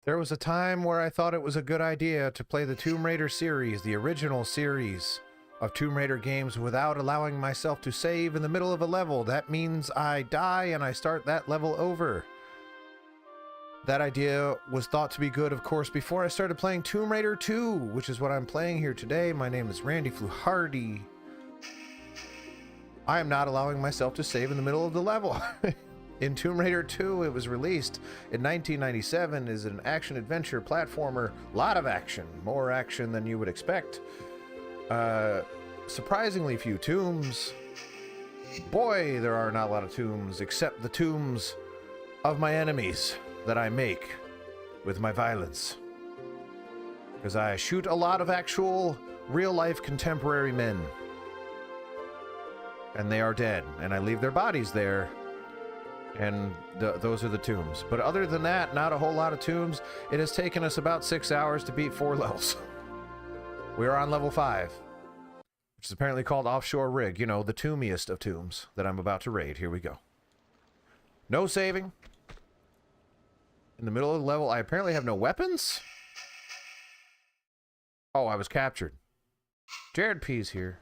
There was a time where I thought it was a good idea to play the Tomb Raider series, the original series of Tomb Raider games, without allowing myself to save in the middle of a level. That means I die and I start that level over. That idea was thought to be good, of course, before I started playing Tomb Raider 2, which is what I'm playing here today. My name is Randy Fluharty. I am not allowing myself to save in the middle of the level. In Tomb Raider 2, it was released in 1997, is an action-adventure platformer. A lot of action. More action than you would expect. Surprisingly few tombs. Boy, there are not a lot of tombs, except the tombs of my enemies that I make with my violence. Because I shoot a lot of actual, real-life contemporary men. And they are dead, and I leave their bodies there. And those are the tombs. But other than that, not a whole lot of tombs. It has taken us about 6 hours to beat 4 levels. We are on level 5, which is apparently called Offshore Rig. You know, the tombiest of tombs that I'm about to raid. Here we go. No saving. In the middle of the level, I apparently have no weapons. Oh, I was captured. Jared P's here.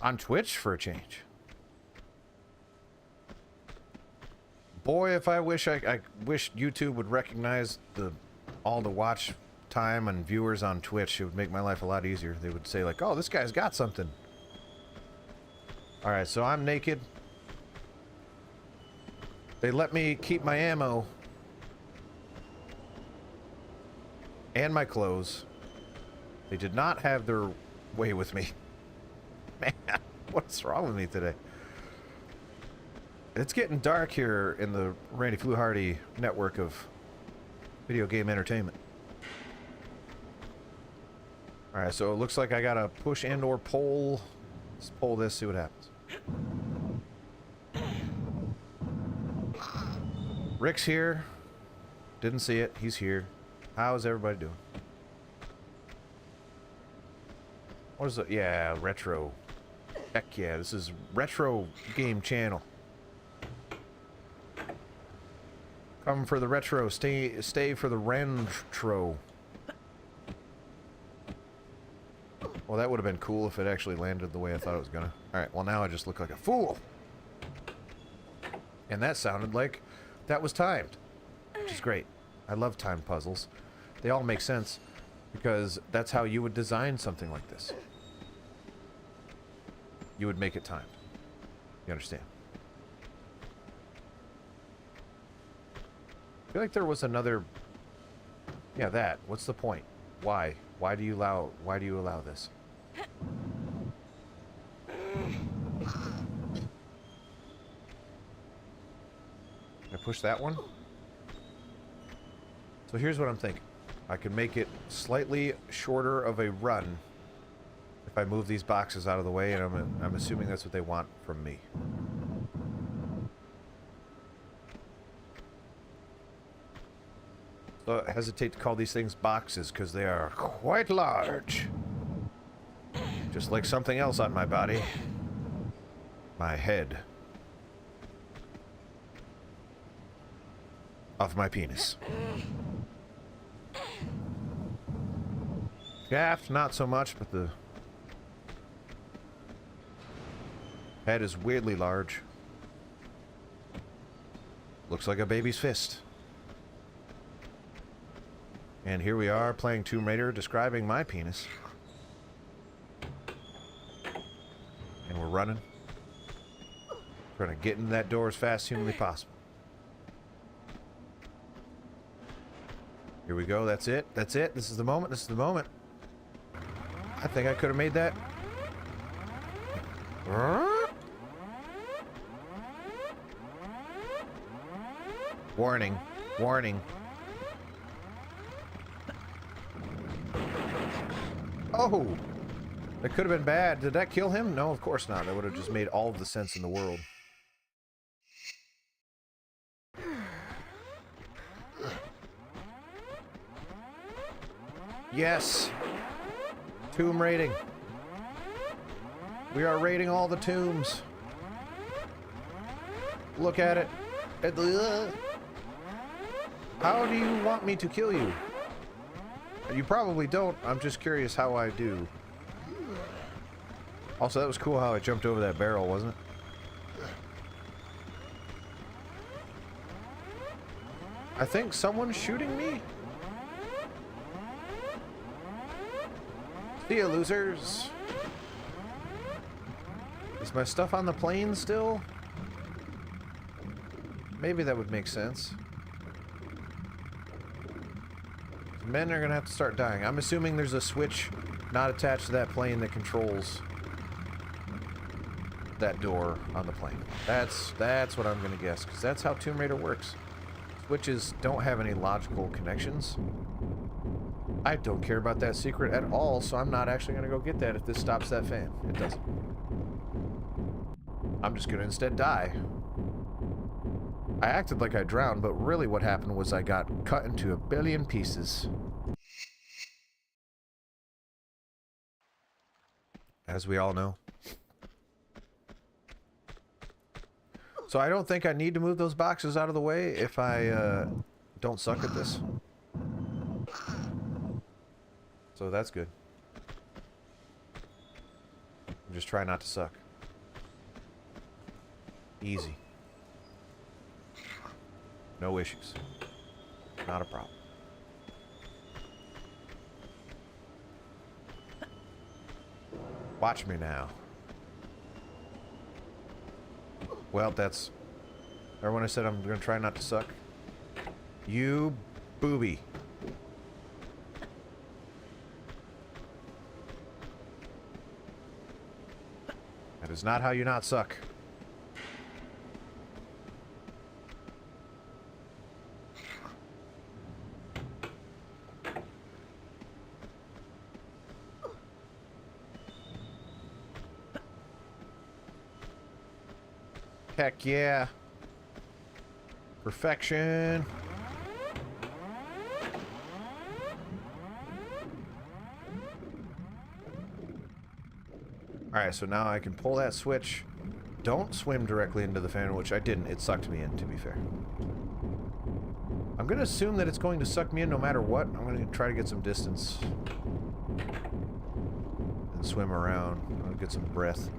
On Twitch for a change. Boy, if I wish I wish YouTube would recognize all the watch time and viewers on Twitch. It would make my life a lot easier. They would say like, "Oh, this guy's got something." All right, so I'm naked. They let me keep my ammo and my clothes. They did not have their way with me. Man, what's wrong with me today? It's getting dark here in the Randy Fluharty network of video game entertainment. Alright, so it looks like I gotta push and or pull. Let's pull this, see what happens. Rick's here. Didn't see it. He's here. How is everybody doing? What is it? Yeah, retro. Heck yeah, this is Retro Game Channel. Come for the retro, stay for the rentro. Well, that would have been cool if it actually landed the way I thought it was gonna. Alright, well now I just look like a fool. And that sounded like that was timed, which is great. I love timed puzzles. They all make sense because that's how you would design something like this. You would make it timed. You understand? I feel like there was another... Yeah, that. What's the point? Why? Why do you allow this? Can I push that one? So here's what I'm thinking. I can make it slightly shorter of a run if I move these boxes out of the way, and I'm assuming that's what they want from me. So I hesitate to call these things boxes because they are quite large. Just like something else on my body. My head. Of my penis. Shaft, not so much, but the head is weirdly large. Looks like a baby's fist. And here we are playing Tomb Raider, describing my penis. And we're running. Trying to get in that door as fast as humanly possible. Here we go, that's it, that's it. This is the moment, this is the moment. I think I could have made that. Warning, warning. Oh! That could have been bad. Did that kill him? No, of course not. That would have just made all of the sense in the world. Yes! Tomb raiding. We are raiding all the tombs. Look at it. How do you want me to kill you? You probably don't. I'm just curious how I do. Also, that was cool how I jumped over that barrel, wasn't it? I think someone's shooting me. See ya, losers. Is my stuff on the plane still? Maybe that would make sense. Men are gonna have to start dying. I'm assuming there's a switch not attached to that plane that controls that door on the plane. That's what I'm gonna guess, because that's how Tomb Raider works. Switches don't have any logical connections. I don't care about that secret at all, so I'm not actually gonna go get that if this stops that fan. It doesn't. I'm just gonna instead die. I acted like I drowned, but really what happened was I got cut into a billion pieces. As we all know. So I don't think I need to move those boxes out of the way if I don't suck at this. So that's good. I'm just trying not to suck. Easy. No issues. Not a problem. Watch me now. Well, that's... Remember when I said I'm gonna try not to suck? You booby. That is not how you not suck. Heck yeah. Perfection. Alright, so now I can pull that switch. Don't swim directly into the fan, which I didn't. It sucked me in, to be fair. I'm gonna assume that it's going to suck me in no matter what. I'm gonna try to get some distance. And swim around. I'll get some breath.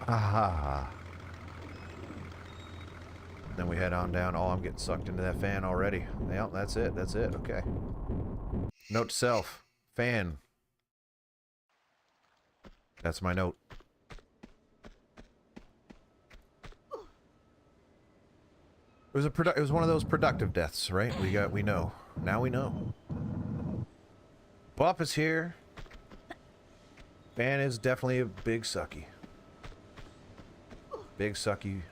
Ah. Then we head on down. Oh, I'm getting sucked into that fan already. Yep, that's it. That's it. Okay. Note to self. Fan. That's my note. It was one of those productive deaths, right? We know. Now we know. Bop is here. Fan is definitely a big sucky. Big sucky.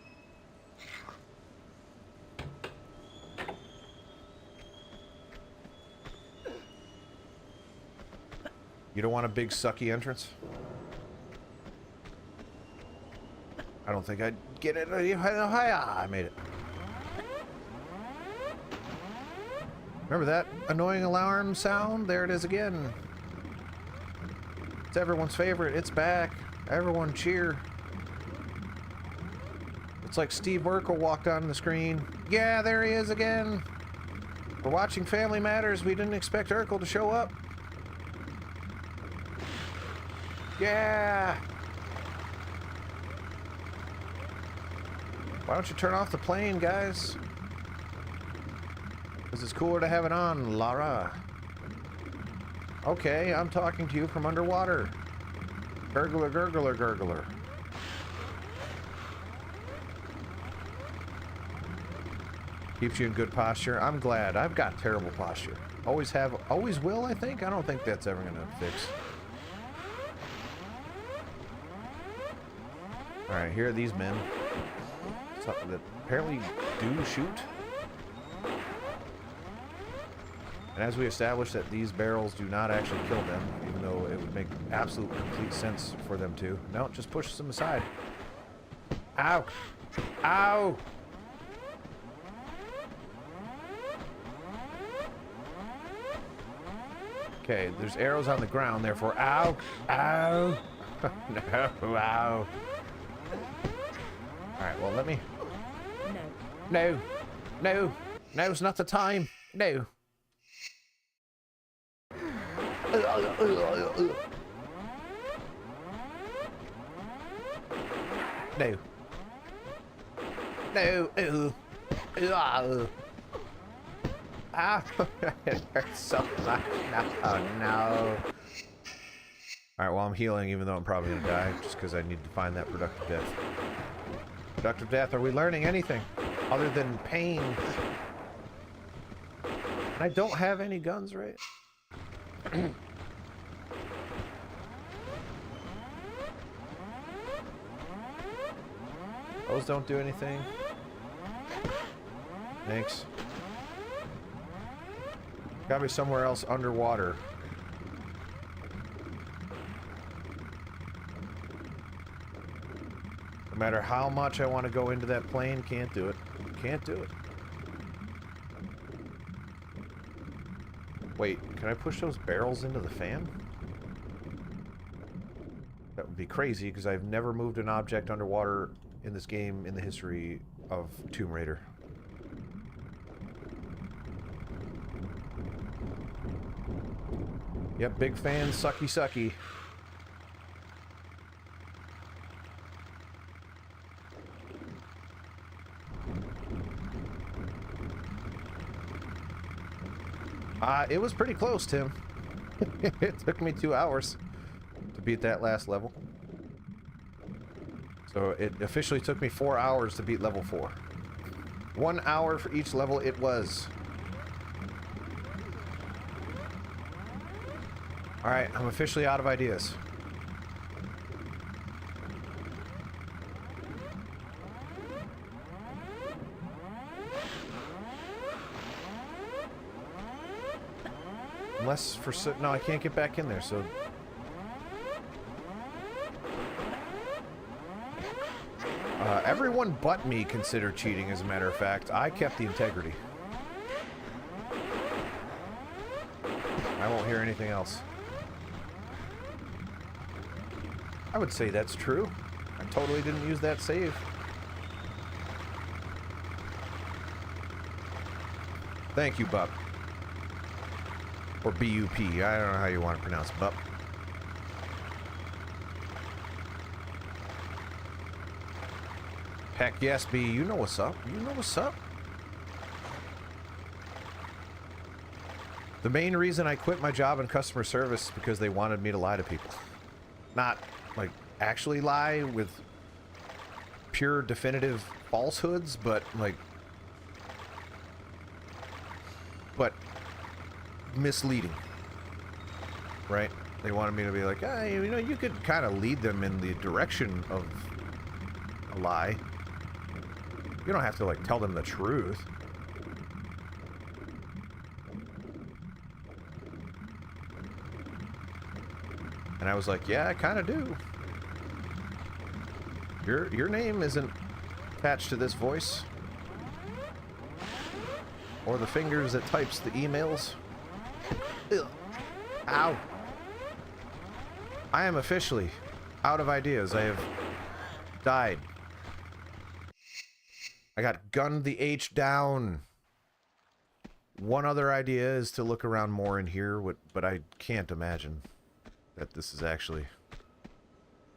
You don't want a big sucky entrance? I don't think I'd get it. I made it. Remember that annoying alarm sound? There it is again. It's everyone's favorite. It's back. Everyone cheer. It's like Steve Urkel walked on the screen. Yeah, there he is again. We're watching Family Matters. We didn't expect Urkel to show up. Yeah. Why don't you turn off the plane, guys? Because it's cooler to have it on, Lara. Okay, I'm talking to you from underwater. Gurgler, gurgler, gurgler. Keeps you in good posture. I'm glad. I've got terrible posture. Always have, always will, I think. I don't think that's ever going to fix. Alright, here are these men. Something that apparently do shoot. And as we established that these barrels do not actually kill them, even though it would make absolute complete sense for them to. No, it just pushes them aside. Ow! Ow! Okay, there's arrows on the ground, therefore, ow! Ow! No, ow! Alright, well, let me... No. No. No. Now's not the time. No. No. No. Ah, it hurts so much. No, no. Alright, well, I'm healing even though I'm probably gonna die just because I need to find that productive death. Productive death, are we learning anything other than pain? I don't have any guns, right? Those don't do anything. Thanks. Gotta be somewhere else underwater. No matter how much I want to go into that plane, can't do it. Can't do it. Wait, can I push those barrels into the fan? That would be crazy, because I've never moved an object underwater in this game in the history of Tomb Raider. Yep, big fan, sucky sucky. It was pretty close, Tim. It took me 2 hours to beat that last level. So it officially took me 4 hours to beat level 4. 1 hour for each level it was. Alright, I'm officially out of ideas. Unless for... No, I can't get back in there, so... everyone but me considered cheating, as a matter of fact. I kept the integrity. I won't hear anything else. I would say that's true. I totally didn't use that save. Thank you, Bup. Or B-U-P. I don't know how you want to pronounce Bup. Heck yes, B. You know what's up. You know what's up. The main reason I quit my job in customer service is because they wanted me to lie to people. Not, like, actually lie with pure, definitive falsehoods, but, like... But... misleading. Right? They wanted me to be like, ah, you know, you could kind of lead them in the direction of a lie. You don't have to, like, tell them the truth. And I was like, yeah, I kind of do. Your name isn't attached to this voice. Or the fingers that types the emails. Ugh. Ow. I am officially out of ideas. I have died. I got gunned the H down. One other idea is to look around more in here, but I can't imagine that this is actually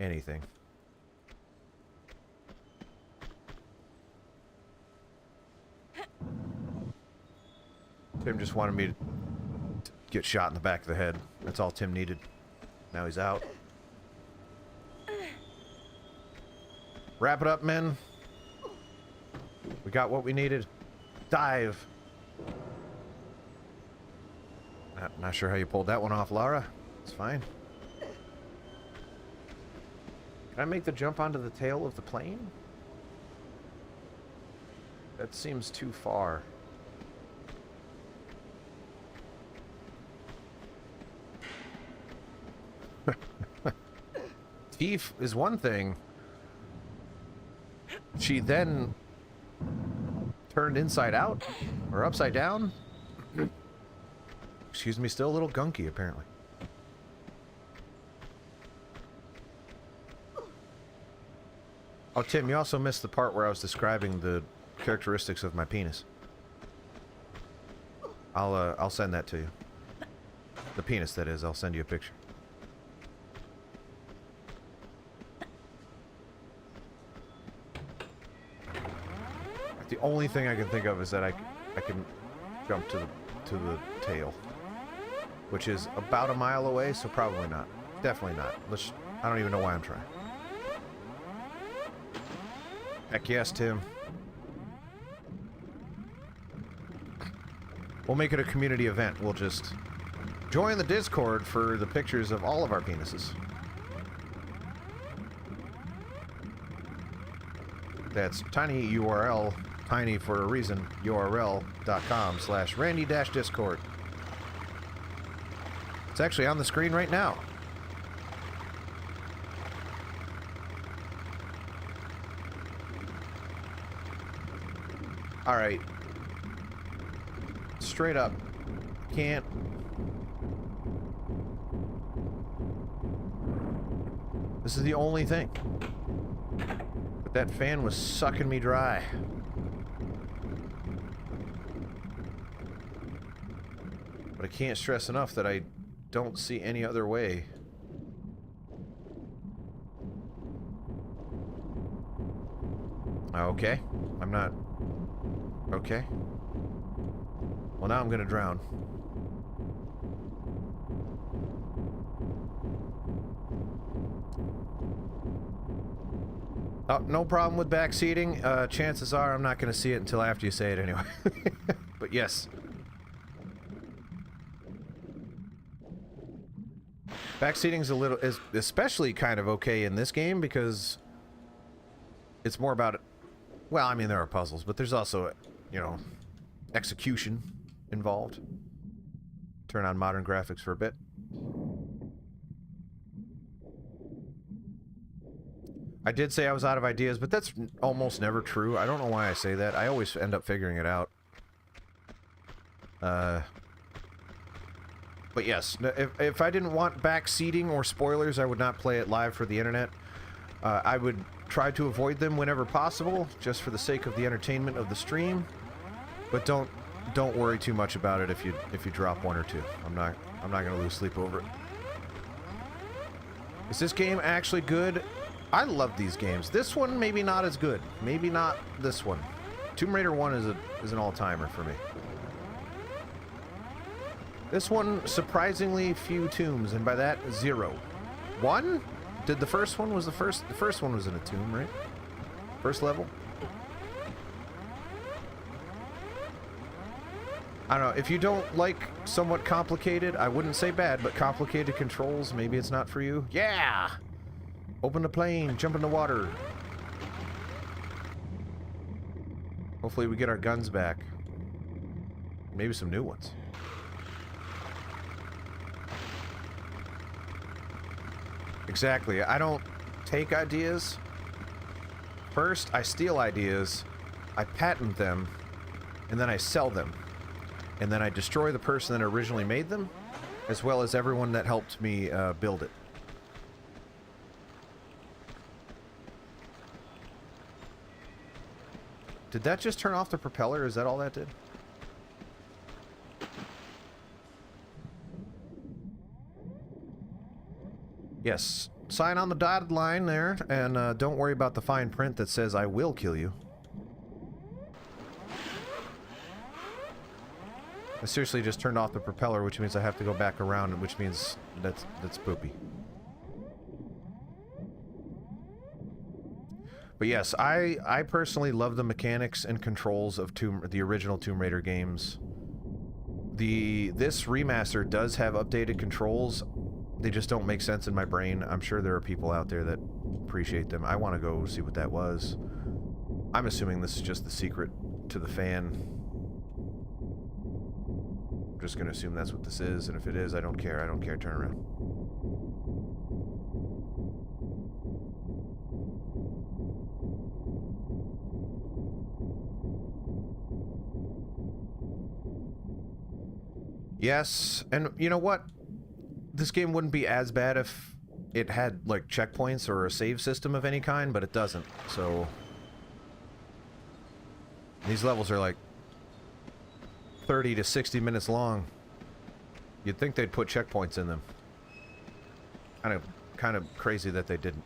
anything. Tim just wanted me to get shot in the back of the head. That's all Tim needed. Now he's out. Wrap it up, men. We got what we needed. Dive. Not sure how you pulled that one off, Lara. It's fine. Can I make the jump onto the tail of the plane? That seems too far. Thief is one thing. She then turned inside out or upside down. Excuse me, still a little gunky apparently. Oh, Tim, you also missed the part where I was describing the characteristics of my penis. I'll send that to you. The penis, that is. I'll send you a picture. The only thing I can think of is that I can jump to the tail, which is about a mile away, so probably not. Definitely not. I don't even know why I'm trying. Heck yes, Tim. We'll make it a community event. We'll just join the Discord for the pictures of all of our penises. That's tiny URL, tiny for a reason, url.com/Randy-Discord. It's actually on the screen right now. Alright. Straight up. Can't. This is the only thing. But that fan was sucking me dry. But I can't stress enough that I don't see any other way. Okay. I'm not... Okay. Well, now I'm gonna drown. Oh, no problem with backseating. Chances are I'm not gonna see it until after you say it anyway. But yes. Backseating's is especially kind of okay in this game because it's more about... Well, I mean, there are puzzles, but there's also, you know, execution involved. Turn on modern graphics for a bit. I did say I was out of ideas, but that's almost never true. I don't know why I say that. I always end up figuring it out. But yes, if I didn't want backseating or spoilers, I would not play it live for the internet. I would try to avoid them whenever possible, just for the sake of the entertainment of the stream. But don't worry too much about it if you drop one or two. I'm not gonna lose sleep over it. Is this game actually good? I love these games. This one maybe not as good. Maybe not this one. Tomb Raider 1 is an all-timer for me. This one, surprisingly few tombs, and by that, 0. 1? Did the first one was the first one was in a tomb, right? First level? I don't know, if you don't like somewhat complicated, I wouldn't say bad, but complicated controls, maybe it's not for you. Yeah! Open the plane, jump in the water. Hopefully we get our guns back. Maybe some new ones. Exactly. I don't take ideas. First, I steal ideas, I patent them, and then I sell them. And then I destroy the person that originally made them, as well as everyone that helped me build it. Did that just turn off the propeller? Is that all that did? Yes. Sign on the dotted line there, and don't worry about the fine print that says I will kill you. I seriously just turned off the propeller, which means I have to go back around, which means that's poopy. But yes, I personally love the mechanics and controls of the original Tomb Raider games. This remaster does have updated controls. They just don't make sense in my brain. I'm sure there are people out there that appreciate them. I want to go see what that was. I'm assuming this is just the secret to the fan. I'm just going to assume that's what this is, and if it is, I don't care. I don't care. Turn around. Yes, and you know what? This game wouldn't be as bad if it had, like, checkpoints or a save system of any kind, but it doesn't, so... These levels are like 30 to 60 minutes long. You'd think they'd put checkpoints in them. Kind of crazy that they didn't.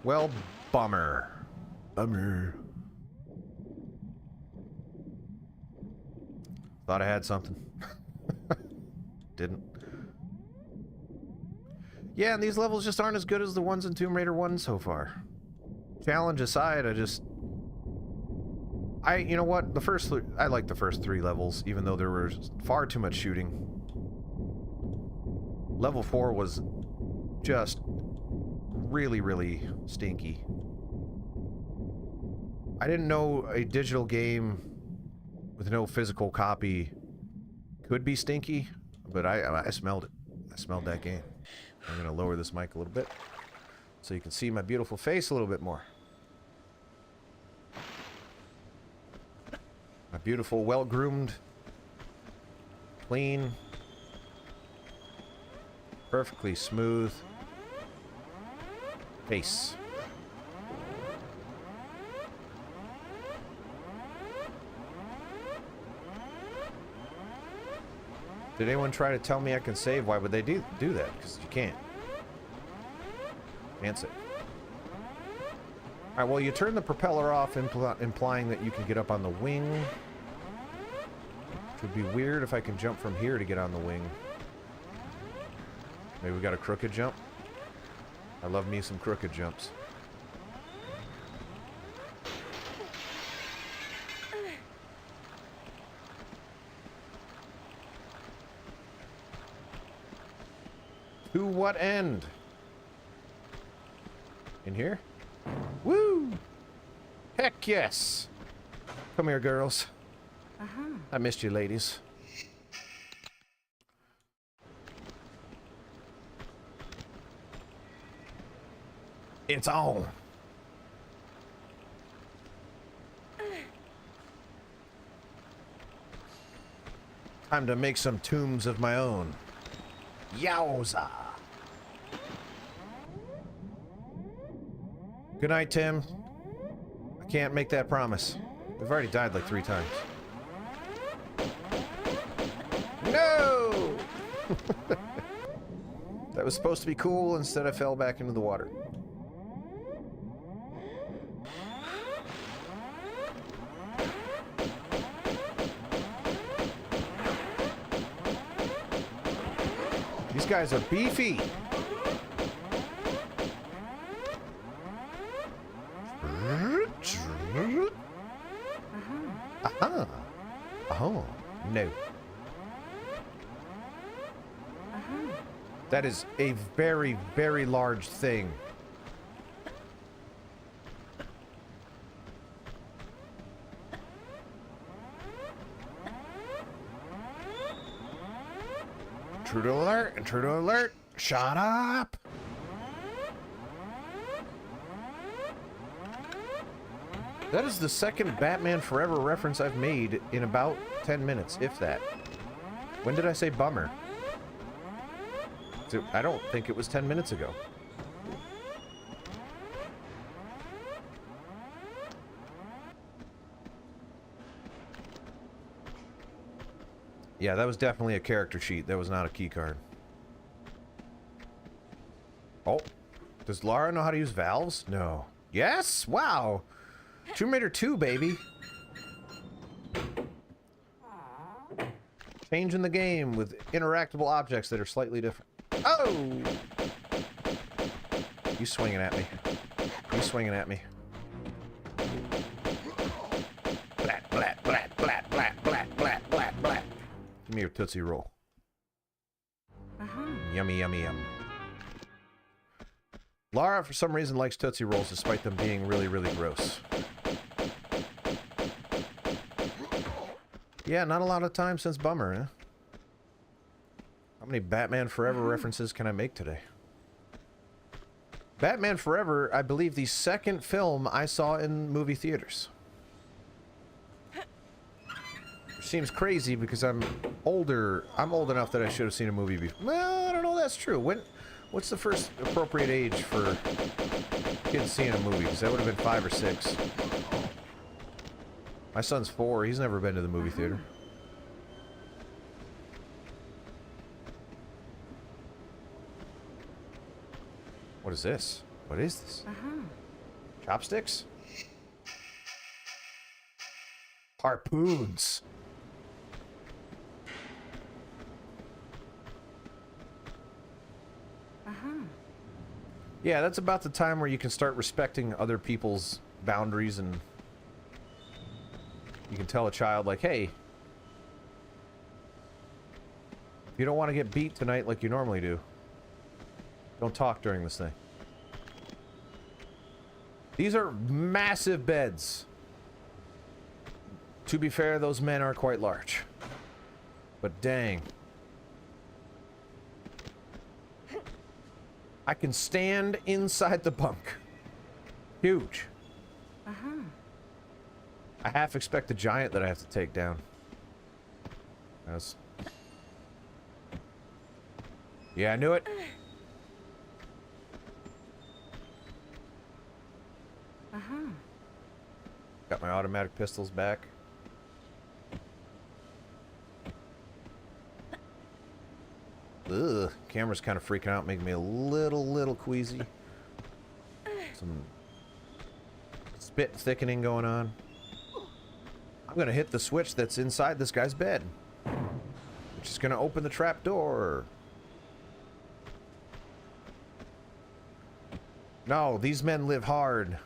Well, bummer. Bummer. Thought I had something. Didn't. Yeah, and these levels just aren't as good as the ones in Tomb Raider 1 so far. Challenge aside, you know what? I like the first 3 levels, even though there was far too much shooting. Level 4 was just really, really stinky. I didn't know a digital game with no physical copy could be stinky, but I smelled it. I smelled that game. I'm gonna lower this mic a little bit so you can see my beautiful face a little bit more. My beautiful, well-groomed, clean, perfectly smooth face. Did anyone try to tell me I can save? Why would they do that? Because you can't. Answer. Alright, well, you turn the propeller off, implying that you can get up on the wing. Which would be weird if I can jump from here to get on the wing. Maybe we got a crooked jump? I love me some crooked jumps. To what end? In here? Woo! Heck yes! Come here, girls. I missed you, ladies. It's on. Time to make some tombs of my own. Yowza! Good night, Tim. I can't make that promise. We've already died like 3 times. No! That was supposed to be cool, instead I fell back into the water. These guys are beefy. Oh, no. That is a very, very large thing. Intruder alert! Intruder alert! Shut up! That is the second Batman Forever reference I've made in about 10 minutes, if that. When did I say bummer? I don't think it was 10 minutes ago. Yeah, that was definitely a character sheet. That was not a key card. Oh. Does Lara know how to use valves? No. Yes? Wow. Tomb Raider 2, baby. Changing the game with interactable objects that are slightly different. Oh! You swinging at me. You swinging at me. Blat, blat, blat, blat, blat, blat, blat, blat, blat. Give me your Tootsie Roll. Yummy, yummy, yum. Lara, for some reason, likes Tootsie Rolls despite them being really, really gross. Yeah, not a lot of time since Bummer, eh? How many Batman Forever references can I make today? Batman Forever, I believe, the second film I saw in movie theaters. Which seems crazy because I'm older. I'm old enough that I should have seen a movie before. Well, I don't know if that's true. What's the first appropriate age for kids seeing a movie? Because that would have been 5 or 6. My son's 4. He's never been to the movie theater. What is this? What is this? Chopsticks? Harpoons. Yeah, that's about the time where you can start respecting other people's boundaries, and you can tell a child, like, hey, if you don't want to get beat tonight like you normally do, don't talk during this thing. These are massive beds. To be fair, those men are quite large. But dang. I can stand inside the bunk. Huge. I half expect the giant that I have to take down. That's... Yeah, I knew it. Got my automatic pistols back. Ugh, camera's kind of freaking out, making me a little queasy. Some spit thickening going on. I'm gonna hit the switch that's inside this guy's bed, which is gonna open the trap door. No, these men live hard.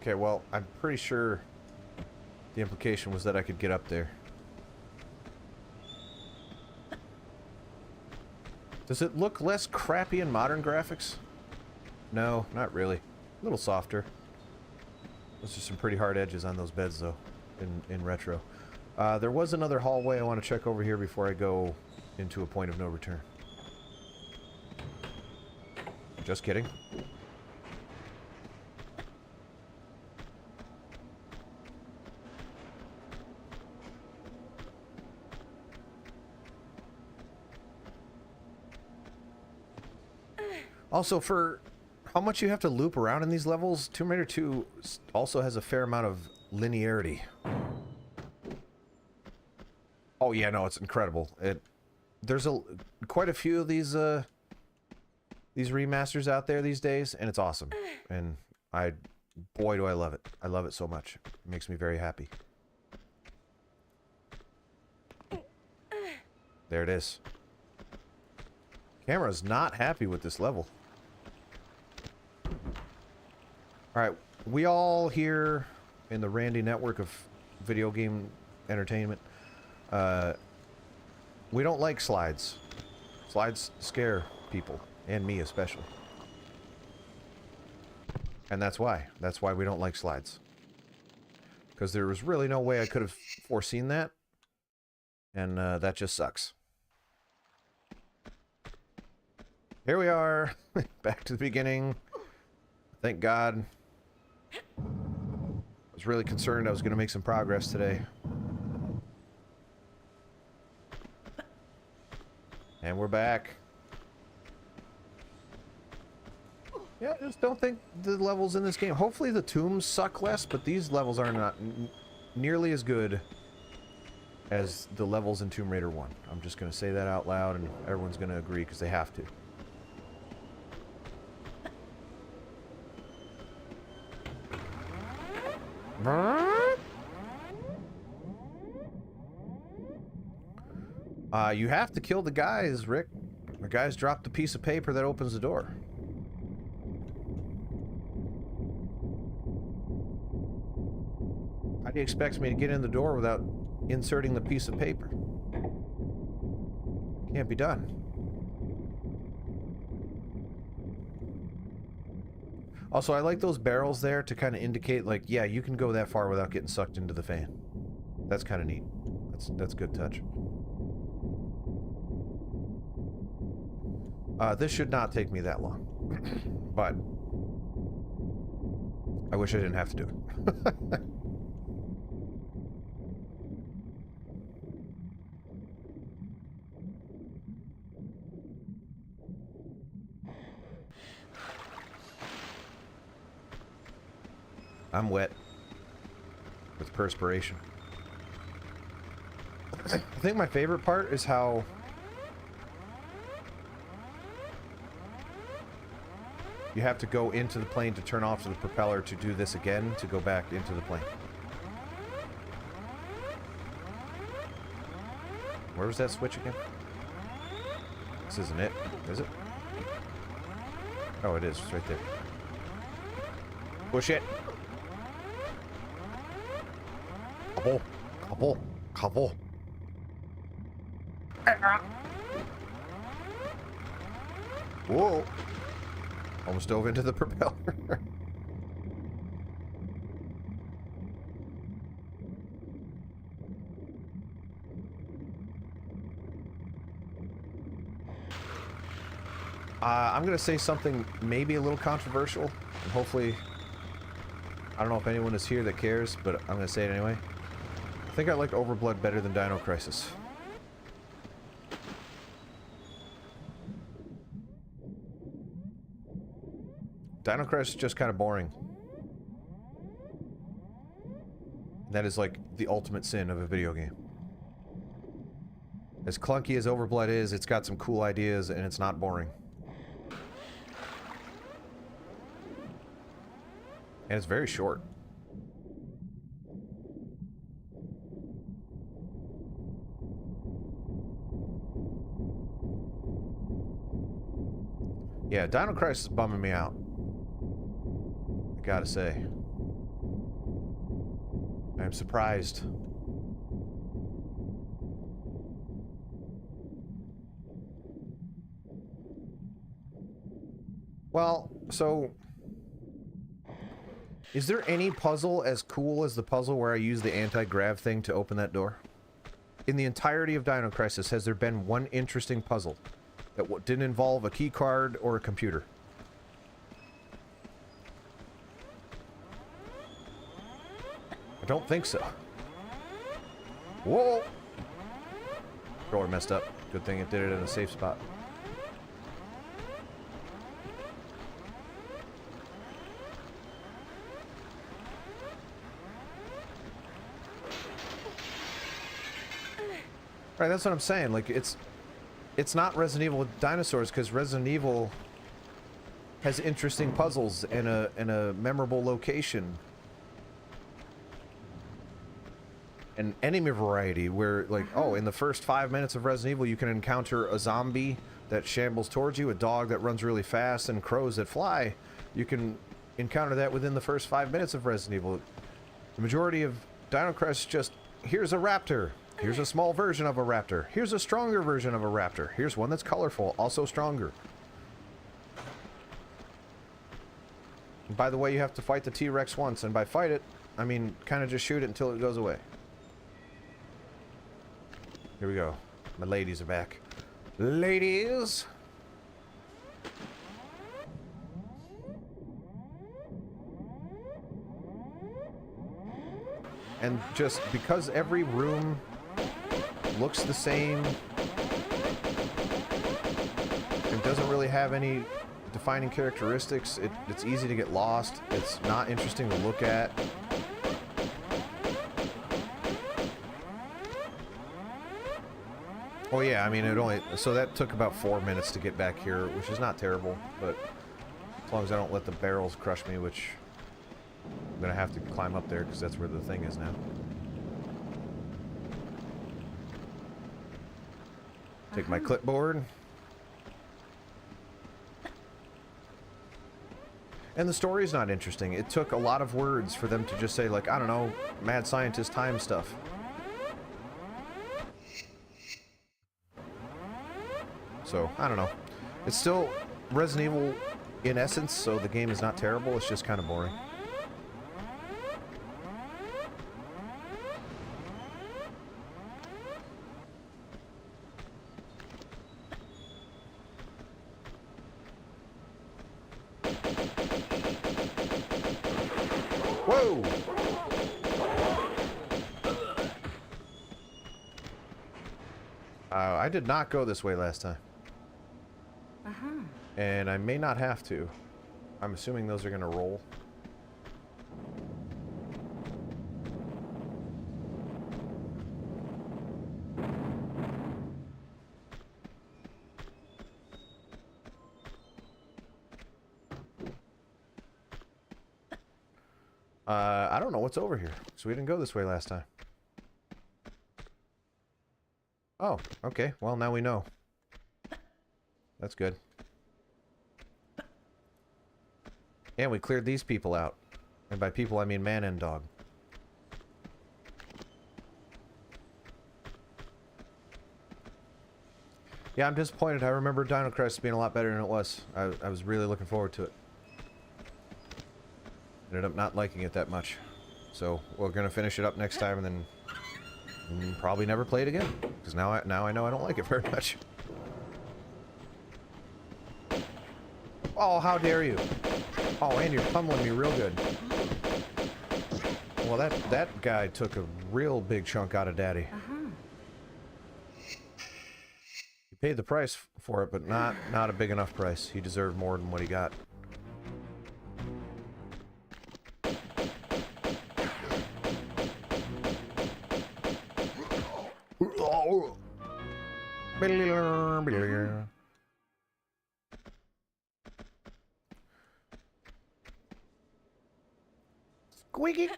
Okay, well, I'm pretty sure the implication was that I could get up there. Does it look less crappy in modern graphics? No, not really. A little softer. Those are some pretty hard edges on those beds, though, in retro. There was another hallway I want to check over here before I go into a point of no return. Just kidding. Also, for how much you have to loop around in these levels, Tomb Raider 2 also has a fair amount of linearity. Oh yeah, no, it's incredible. There's quite a few of these remasters out there these days, and it's awesome. And boy, do I love it. I love it so much. It makes me very happy. There it is. Camera's not happy with this level. Alright, we all here in the Randy network of video game entertainment, we don't like slides. Slides scare people, and me especially. And that's why. That's why we don't like slides. Because there was really no way I could have foreseen that. And that just sucks. Here we are. Back to the beginning. Thank God. I was really concerned I was going to make some progress today. And we're back. Yeah, I just don't think the levels in this game... Hopefully the tombs suck less, but these levels are not nearly as good as the levels in Tomb Raider 1. I'm just going to say that out loud, and everyone's going to agree because they have to. You have to kill the guys, Rick. The guys dropped the piece of paper that opens the door. How do you expect me to get in the door without inserting the piece of paper? Can't be done. Also, I like those barrels there to kind of indicate, like, yeah, you can go that far without getting sucked into the fan. That's kind of neat. That's a good touch. This should not take me that long. But I wish I didn't have to do it. I'm wet with perspiration. I think my favorite part is how you have to go into the plane to turn off the propeller to do this again, to go back into the plane. Where was that switch again? This isn't it, is it? Oh, it is. It's right there. Push it. Couple. Couple. Couple. Whoa. Almost dove into the propeller. I'm going to say something maybe a little controversial, and hopefully, I don't know if anyone is here that cares, but I'm going to say it anyway. I think I like Overblood better than Dino Crisis. Dino Crisis is just kind of boring. That is like the ultimate sin of a video game. As clunky as Overblood is, it's got some cool ideas and it's not boring. And it's very short. Yeah, Dino Crisis is bumming me out. I gotta say. I'm surprised. Well, so... is there any puzzle as cool as the puzzle where I use the anti-grav thing to open that door? In the entirety of Dino Crisis, has there been one interesting puzzle that didn't involve a key card or a computer? I don't think so. Whoa! Controller messed up. Good thing it did it in a safe spot. Right, that's what I'm saying. Like, it's not Resident Evil with dinosaurs, because Resident Evil has interesting puzzles and a memorable location. An enemy variety where, like, oh, in the first 5 minutes of Resident Evil, you can encounter a zombie that shambles towards you, a dog that runs really fast, and crows that fly. You can encounter that within the first 5 minutes of Resident Evil. The majority of Dino Crisis just, here's a raptor. Here's a small version of a raptor. Here's a stronger version of a raptor. Here's one that's colorful, also stronger. And by the way, you have to fight the T-Rex once, and by fight it, I mean kind of just shoot it until it goes away. Here we go. My ladies are back. Ladies! And just because every room looks the same and doesn't really have any defining characteristics, it's easy to get lost. It's not interesting to look at. Oh yeah, I mean, so that took about 4 minutes to get back here, which is not terrible, but as long as I don't let the barrels crush me, which I'm gonna have to climb up there because that's where the thing is now. Take my clipboard. And the story's not interesting. It took a lot of words for them to just say, like, I don't know, mad scientist time stuff. So, I don't know. It's still Resident Evil in essence, so the game is not terrible, it's just kind of boring. Whoa! I did not go this way last time. And I may not have to. I'm assuming those are going to roll. I don't know what's over here, so we didn't go this way last time. Oh, okay. Well, now we know. That's good. And we cleared these people out. And by people, I mean man and dog. Yeah, I'm disappointed. I remember Dino Crisis being a lot better than it was. I was really looking forward to it. Ended up not liking it that much. So, we're gonna finish it up next time and then probably never play it again. Because now I know I don't like it very much. Oh, how dare you! Oh, and you're pummeling me real good. Well, that guy took a real big chunk out of Daddy. He paid the price for it, but not a big enough price. He deserved more than what he got. Squeaky.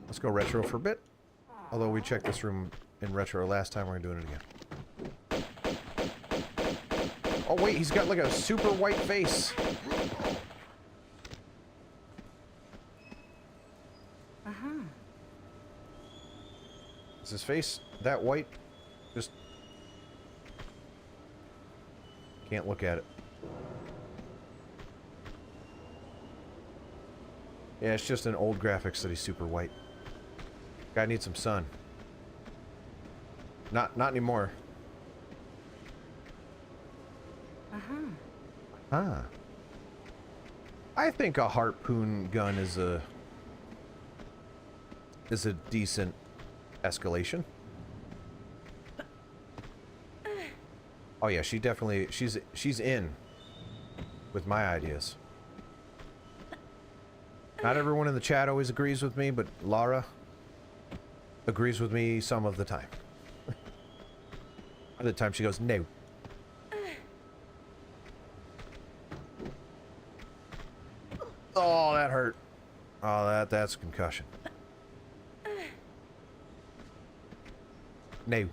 Let's go retro for a bit. Although we checked this room in retro last time, we're doing it again. Oh wait, he's got like a super white face. Is his face that white? Just can't look at it. Yeah, it's just an old graphics that he's super white. Guy needs some sun. Not anymore. Huh. I think a harpoon gun is a decent escalation. Oh yeah, she definitely she's in with my ideas. Not everyone in the chat always agrees with me, but Lara agrees with me some of the time. Other time she goes, no. Oh, that hurt. Oh, that's a concussion. No.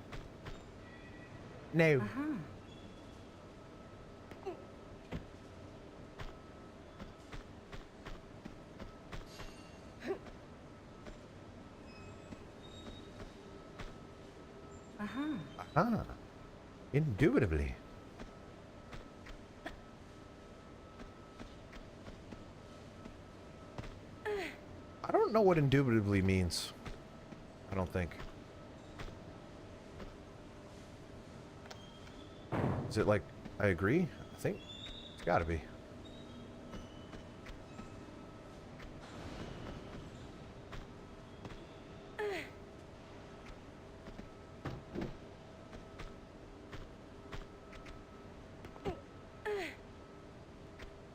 No. Ah, indubitably. I don't know what indubitably means. I don't think. Is it like, I agree? I think it's gotta be.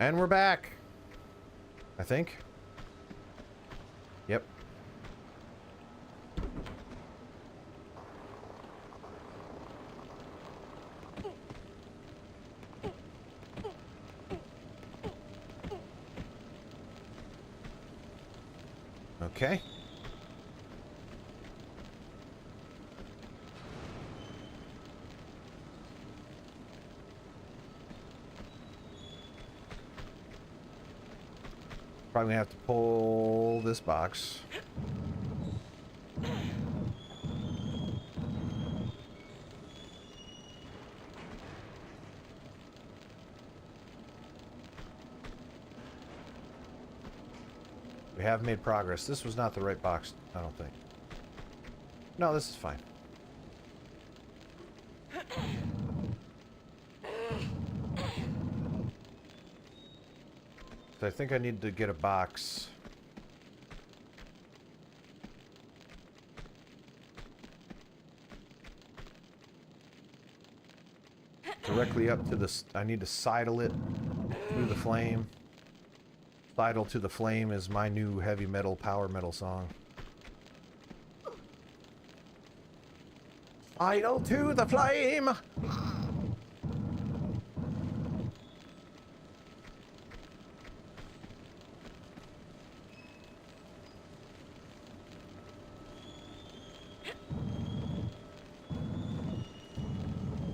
And we're back. I think. Yep. Okay. Probably have to pull this box. We have made progress. This was not the right box, I don't think. No, this is fine. So I think I need to get a box. Directly up to the... I need to sidle it through the flame. Sidle to the Flame is my new heavy metal, power metal song. Sidle to the flame!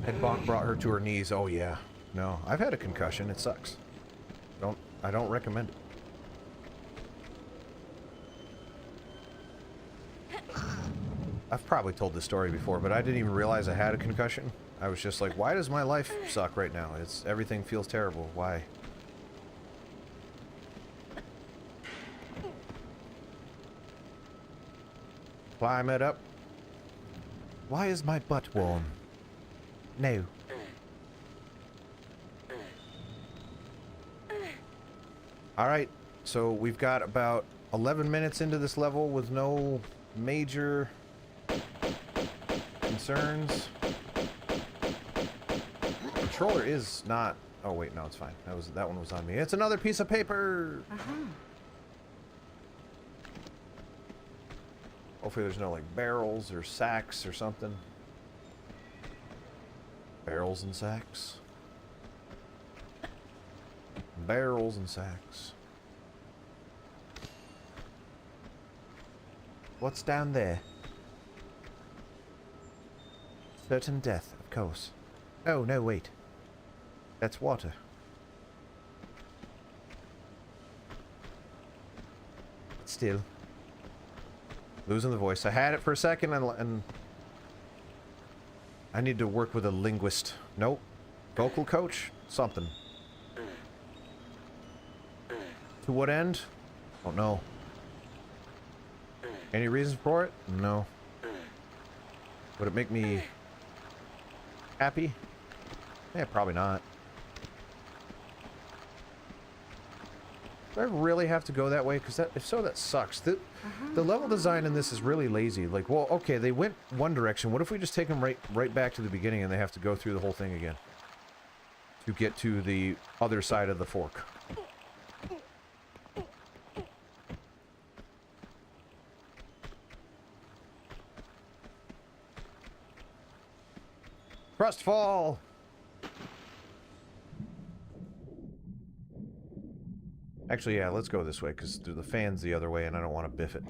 Head bonk brought her to her knees. Oh yeah. No, I've had a concussion. It sucks. I don't recommend it. I've probably told this story before, but I didn't even realize I had a concussion. I was just like, why does my life suck right now? Everything feels terrible. Why? Climb it up. Why is my butt warm? No. Alright, so we've got about 11 minutes into this level with no major concerns. The controller is not... Oh wait, no, it's fine. That one was on me. It's another piece of paper! Hopefully there's no like barrels or sacks or something. Barrels and sacks. Barrels and sacks. What's down there? Certain death, of course. Oh, no, wait. That's water. But still. Losing the voice. I had it for a second and I need to work with a linguist. Nope. Vocal coach? Something. To what end? Don't know. Any reason for it? No. Would it make me happy? Yeah, probably not. Do I really have to go that way? Because if so, that sucks. The level design in this is really lazy. Like, well, okay, they went one direction. What if we just take them right back to the beginning and they have to go through the whole thing again to get to the other side of the fork? Crustfall! Actually, yeah, let's go this way, because the fan's the other way, and I don't want to biff it.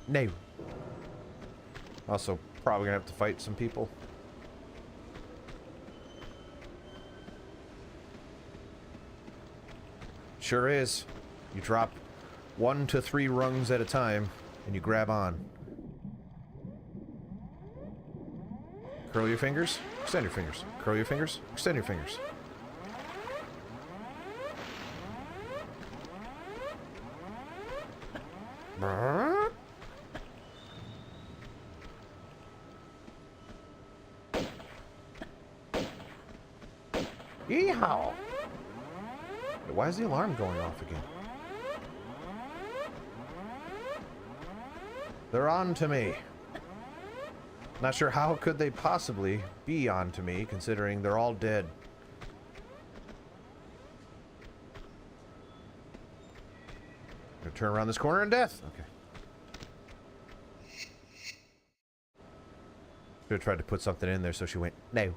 No. Also, probably gonna have to fight some people. Sure is. You drop 1 to 3 rungs at a time, and you grab on. Curl your fingers, extend your fingers. Curl your fingers, extend your fingers. Yeehaw! Why is the alarm going off again? They're on to me. Not sure how could they possibly be on to me, considering they're all dead. I'm gonna turn around this corner and death. Okay. Should have tried to put something in there so she went, no.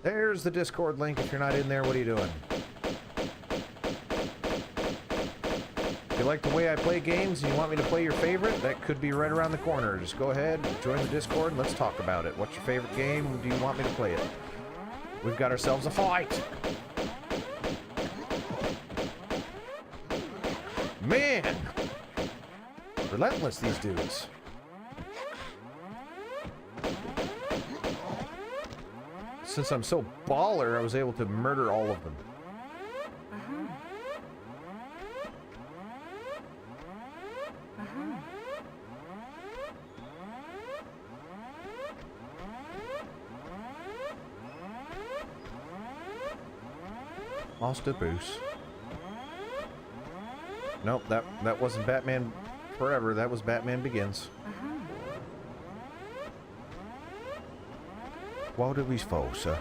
There's the Discord link. If you're not in there, what are you doing? If you like the way I play games and you want me to play your favorite, that could be right around the corner. Just go ahead, join the Discord, and let's talk about it. What's your favorite game? Do you want me to play it? We've got ourselves a fight! Man! Relentless, these dudes. Since I'm so baller, I was able to murder all of them. Lost a boost. Nope, that wasn't Batman Forever. That was Batman Begins. What do we suppose, sir?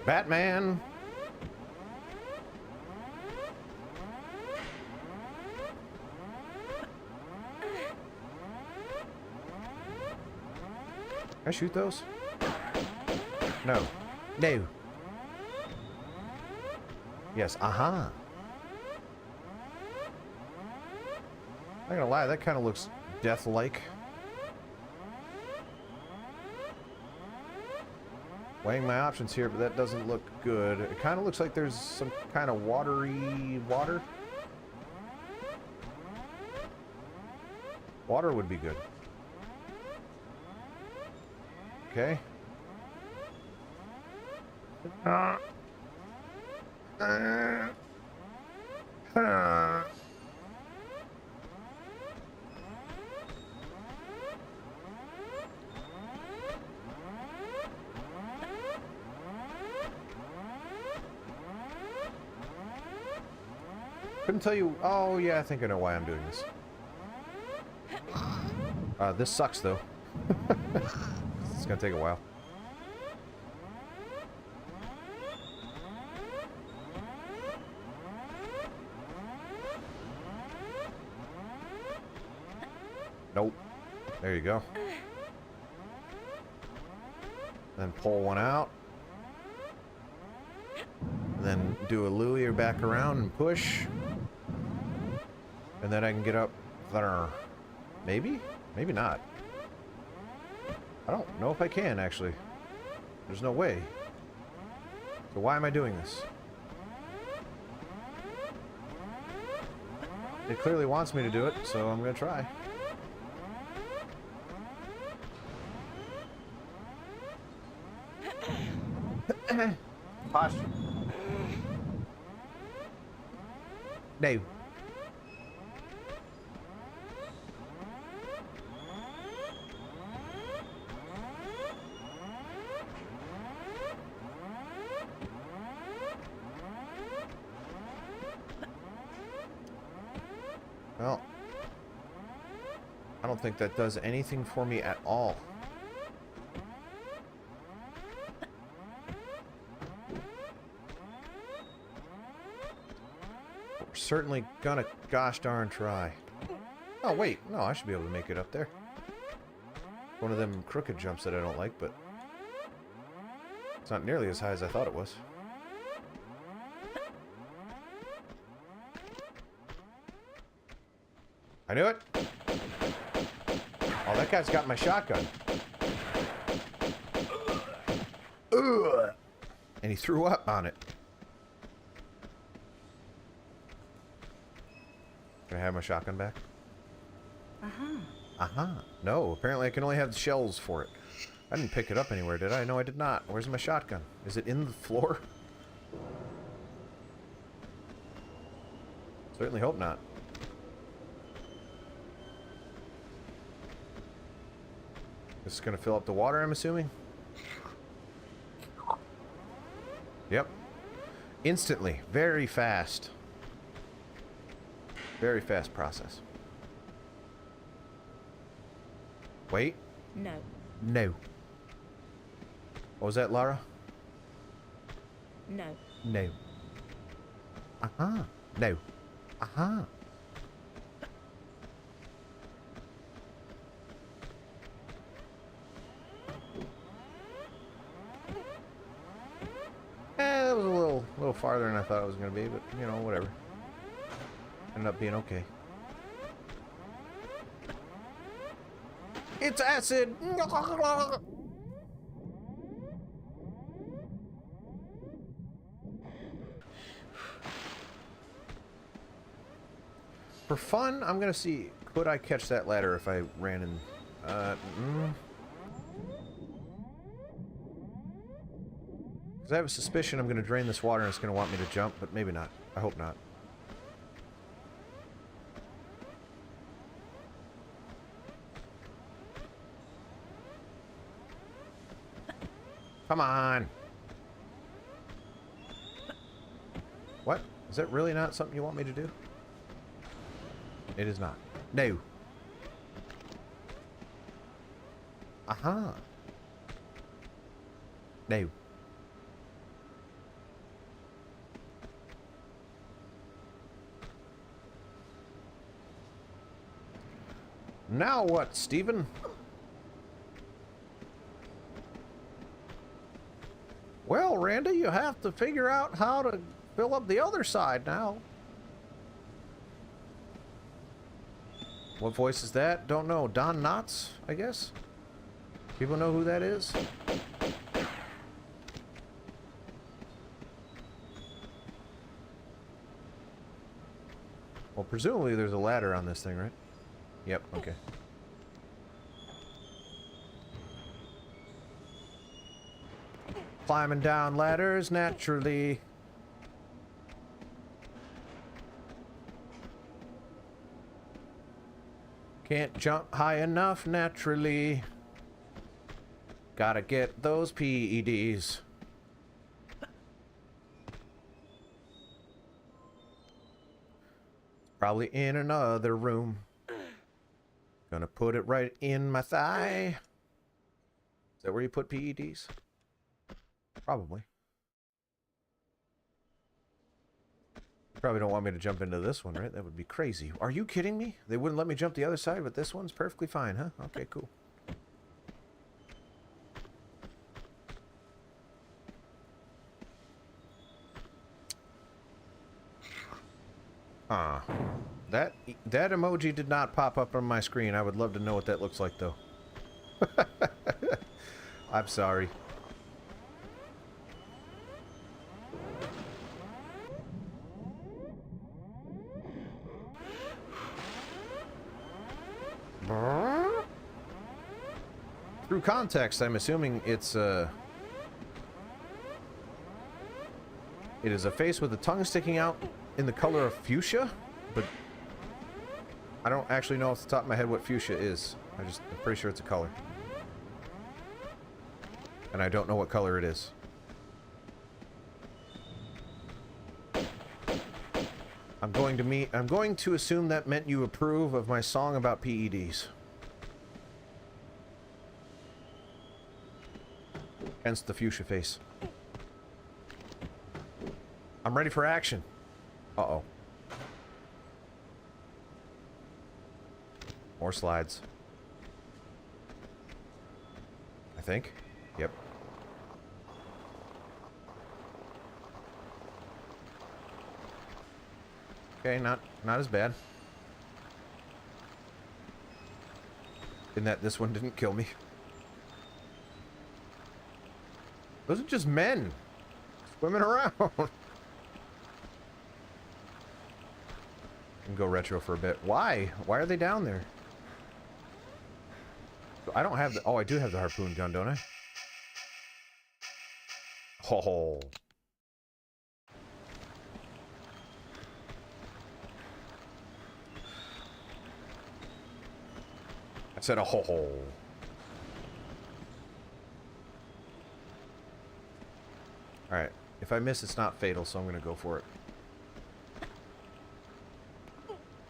Batman! Can I shoot those? No. No. Yes, aha. Not gonna lie, that kind of looks death-like. Weighing my options here, but that doesn't look good. It kind of looks like there's some kind of watery water. Water would be good. Okay. Couldn't tell you. Oh, yeah, I think I know why I'm doing this. This sucks, though. It's gonna take a while. Nope. There you go. Then pull one out. Then do a Louie or back around and push. And then I can get up there. Maybe? Maybe not. I don't know if I can, actually. There's no way. So why am I doing this? It clearly wants me to do it, so I'm gonna try. Posture. No. Well, I don't think that does anything for me at all. We're certainly gonna gosh darn try. Oh wait, no, I should be able to make it up there. One of them crooked jumps that I don't like, but it's not nearly as high as I thought it was. I knew it! Oh, that guy's got my shotgun. Ugh. And he threw up on it. Can I have my shotgun back? No, apparently I can only have the shells for it. I didn't pick it up anywhere, did I? No, I did not. Where's my shotgun? Is it in the floor? Certainly hope not. This is going to fill up the water, I'm assuming? Yep. Instantly. Very fast. Very fast process. Wait. No. No. What was that, Lara? No. No. Uh-huh. No. Uh-huh. That was a little farther than I thought it was going to be, but, you know, whatever. Ended up being okay. It's acid! For fun, I'm going to see, could I catch that ladder if I ran in... Because I have a suspicion I'm going to drain this water and it's going to want me to jump, but maybe not. I hope not. Come on. What? Is that really not something you want me to do? It is not. No. Aha. No. Now what, Stephen? Well, Randy, you have to figure out how to fill up the other side now. What voice is that? Don't know. Don Knotts, I guess? People know who that is? Well, presumably there's a ladder on this thing, right? Yep, okay. Climbing down ladders naturally. Can't jump high enough naturally. Gotta get those PEDs. Probably in another room. Gonna put it right in my thigh. Is that where you put PEDs? Probably. Probably don't want me to jump into this one, right? That would be crazy. Are you kidding me? They wouldn't let me jump the other side, but this one's perfectly fine, huh? Okay, cool. Ah, that emoji did not pop up on my screen. I would love to know what that looks like, though. I'm sorry. Through context, I'm assuming it's it is a face with a tongue sticking out in the color of fuchsia, but I don't actually know off the top of my head what fuchsia is. I'm pretty sure it's a color. And I don't know what color it is. I'm going to assume that meant you approve of my song about PEDs. Hence the fuchsia face. I'm ready for action. Uh-oh. More slides. I think. Yep. Okay, not as bad. In that this one didn't kill me. Those are just men swimming around. And go retro for a bit. Why? Why are they down there? I don't have the... Oh, I do have the harpoon gun, don't I? Oh. I said a ho-ho. Alright. If I miss, it's not fatal, so I'm gonna go for it.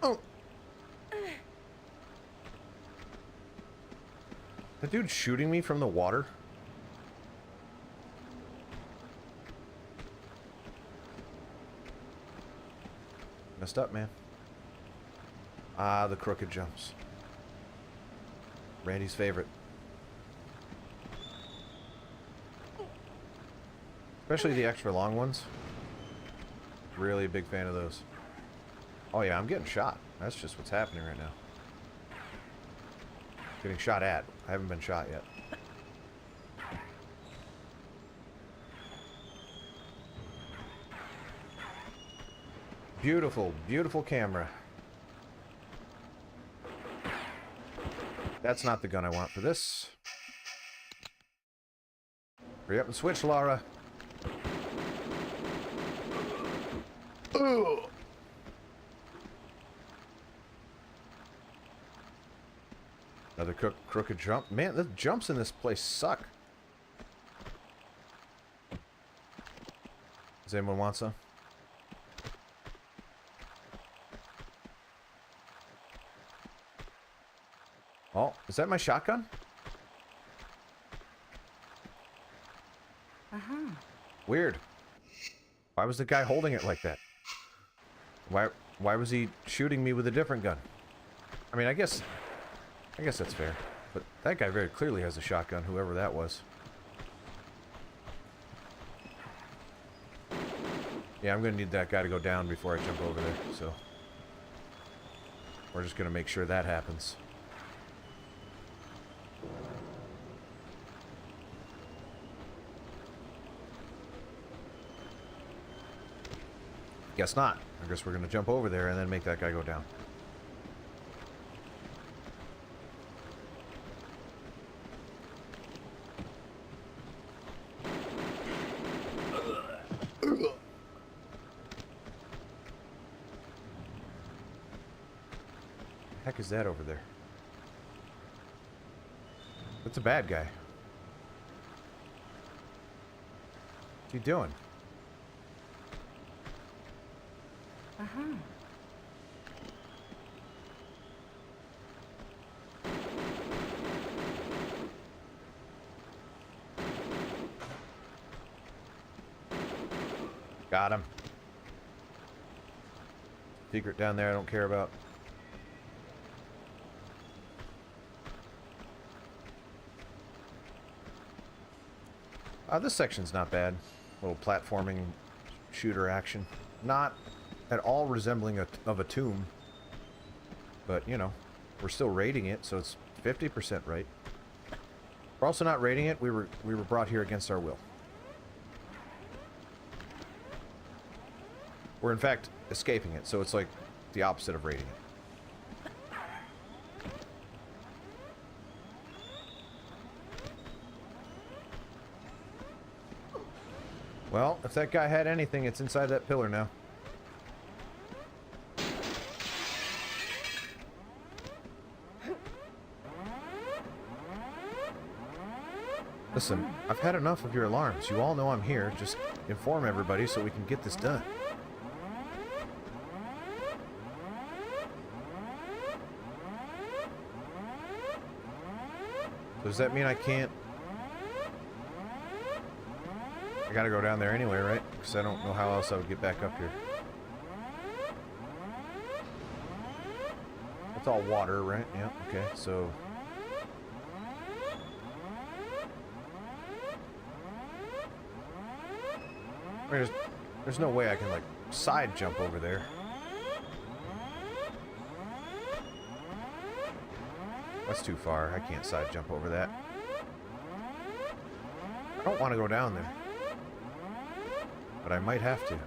Oh! That dude's shooting me from the water? Messed up, man. Ah, the crooked jumps. Randy's favorite. Especially the extra long ones. Really a big fan of those. Oh yeah, I'm getting shot. That's just what's happening right now. Getting shot at. I haven't been shot yet. Beautiful, beautiful camera. That's not the gun I want for this. Hurry up and switch, Laura. Ugh. Another crooked jump. Man, the jumps in this place suck. Does anyone want some? Oh, is that my shotgun? Uh-huh. Weird. Why was the guy holding it like that? Why was he shooting me with a different gun? I mean, I guess that's fair. But that guy very clearly has a shotgun, whoever that was. Yeah, I'm gonna need that guy to go down before I jump over there, so we're just gonna make sure that happens. Guess not. I guess we're gonna jump over there and then make that guy go down. The heck is that over there? That's a bad guy. What's he doing? Uh-huh. Got him. Secret down there I don't care about. This section's not bad. Little platforming shooter action. Not at all resembling of a tomb. But, you know, we're still raiding it, so it's 50% right. We're also not raiding it. We were brought here against our will. We're in fact escaping it, so it's like the opposite of raiding it. Well, if that guy had anything, it's inside that pillar now. Listen, I've had enough of your alarms. You all know I'm here. Just inform everybody so we can get this done. Does that mean I can't... I gotta go down there anyway, right? Because I don't know how else I would get back up here. It's all water, right? Yeah, okay, so... I mean, there's no way I can, like, side jump over there. That's too far. I can't side jump over that. I don't want to go down there. But I might have to.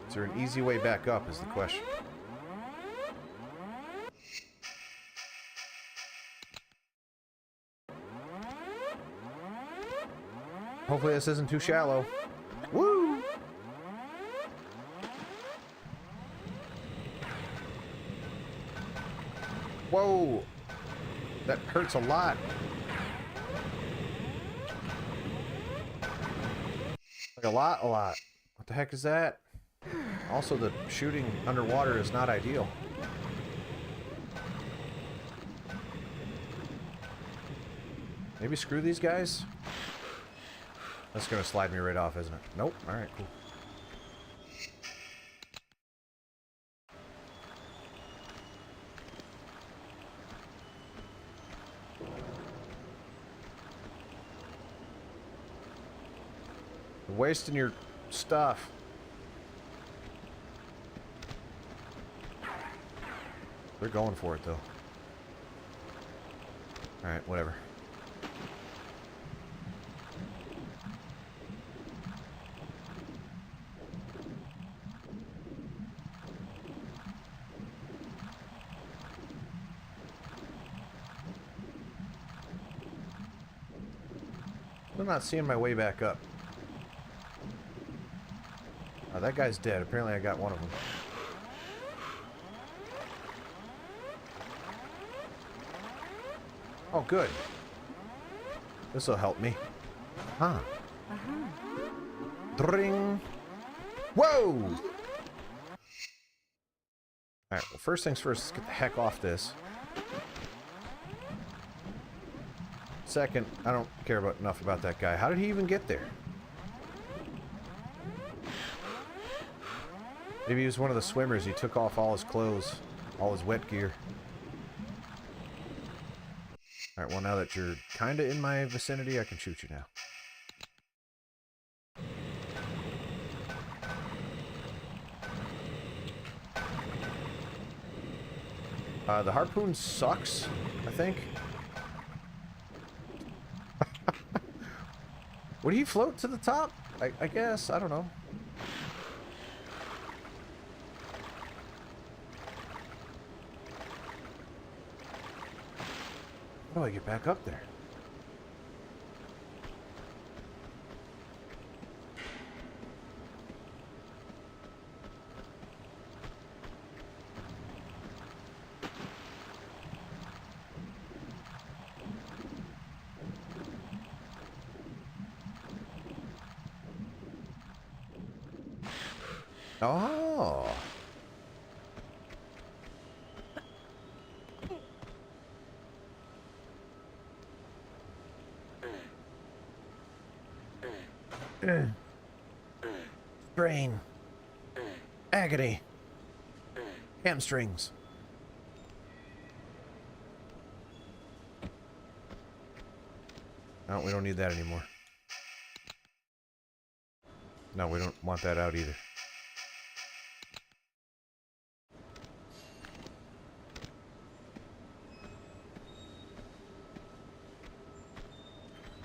Is there an easy way back up is the question. Hopefully this isn't too shallow. Woo! Whoa! That hurts a lot. Like a lot. What the heck is that? Also, the shooting underwater is not ideal. Maybe screw these guys? That's gonna slide me right off, isn't it? Nope. Alright, cool. You're wasting your stuff. They're going for it, though. Alright, whatever. I'm not seeing my way back up. Oh, that guy's dead. Apparently I got one of them. Oh, good. This'll help me. Huh. Dring. Whoa! Alright, well, first things first, let's get the heck off this. Second, I don't care enough about that guy. How did he even get there? Maybe he was one of the swimmers. He took off all his clothes, all his wet gear. Alright, well, now that you're kind of in my vicinity, I can shoot you now. The harpoon sucks, I think. Would he float to the top? I guess. I don't know. How do I get back up there? Oh. Brain. Agony. Hamstrings. No, we don't need that anymore. No, we don't want that out either.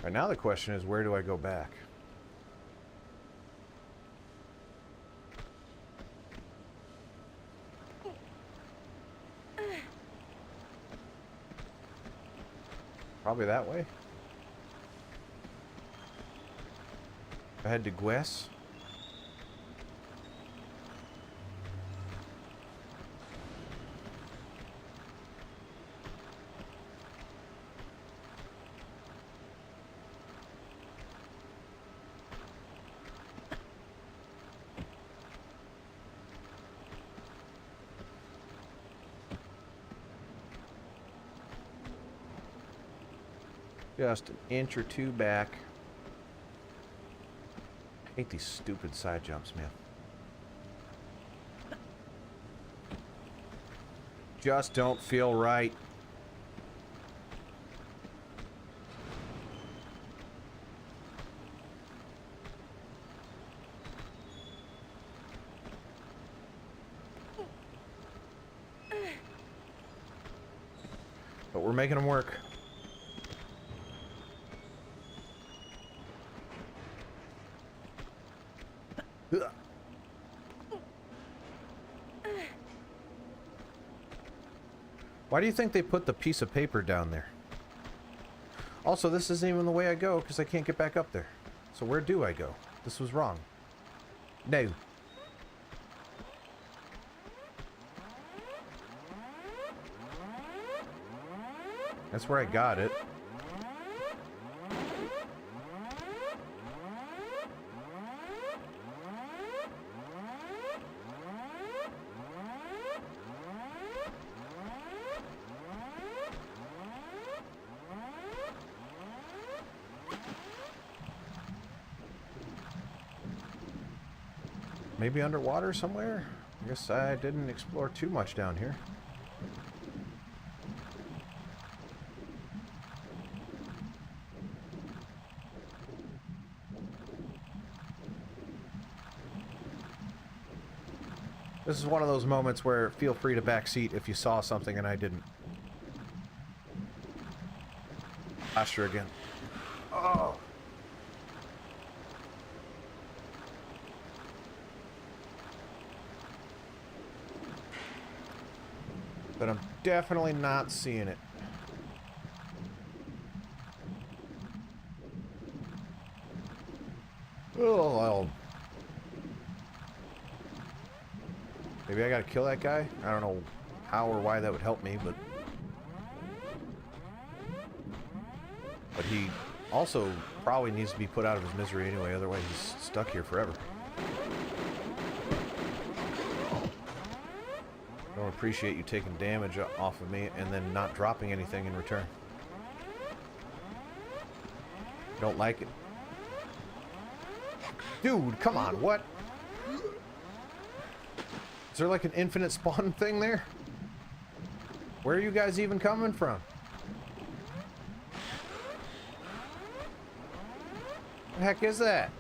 Right now the question is, where do I go back? Probably that way. I head to Gwess. Just an inch or two back. I hate these stupid side jumps, man. Just don't feel right. But we're making them work. Why do you think they put the piece of paper down there? Also, this isn't even the way I go because I can't get back up there. So where do I go? This was wrong. No. That's where I got it. Maybe underwater somewhere? I guess I didn't explore too much down here. This is one of those moments where feel free to backseat if you saw something and I didn't. Posture again. Oh! But I'm definitely not seeing it. Oh, well. Maybe I gotta kill that guy? I don't know how or why that would help me, but... But he also probably needs to be put out of his misery anyway, otherwise he's stuck here forever. Don't appreciate you taking damage off of me and then not dropping anything in return. Don't like it. Dude, come on, what? Is there like an infinite spawn thing there? Where are you guys even coming from? What the heck is that?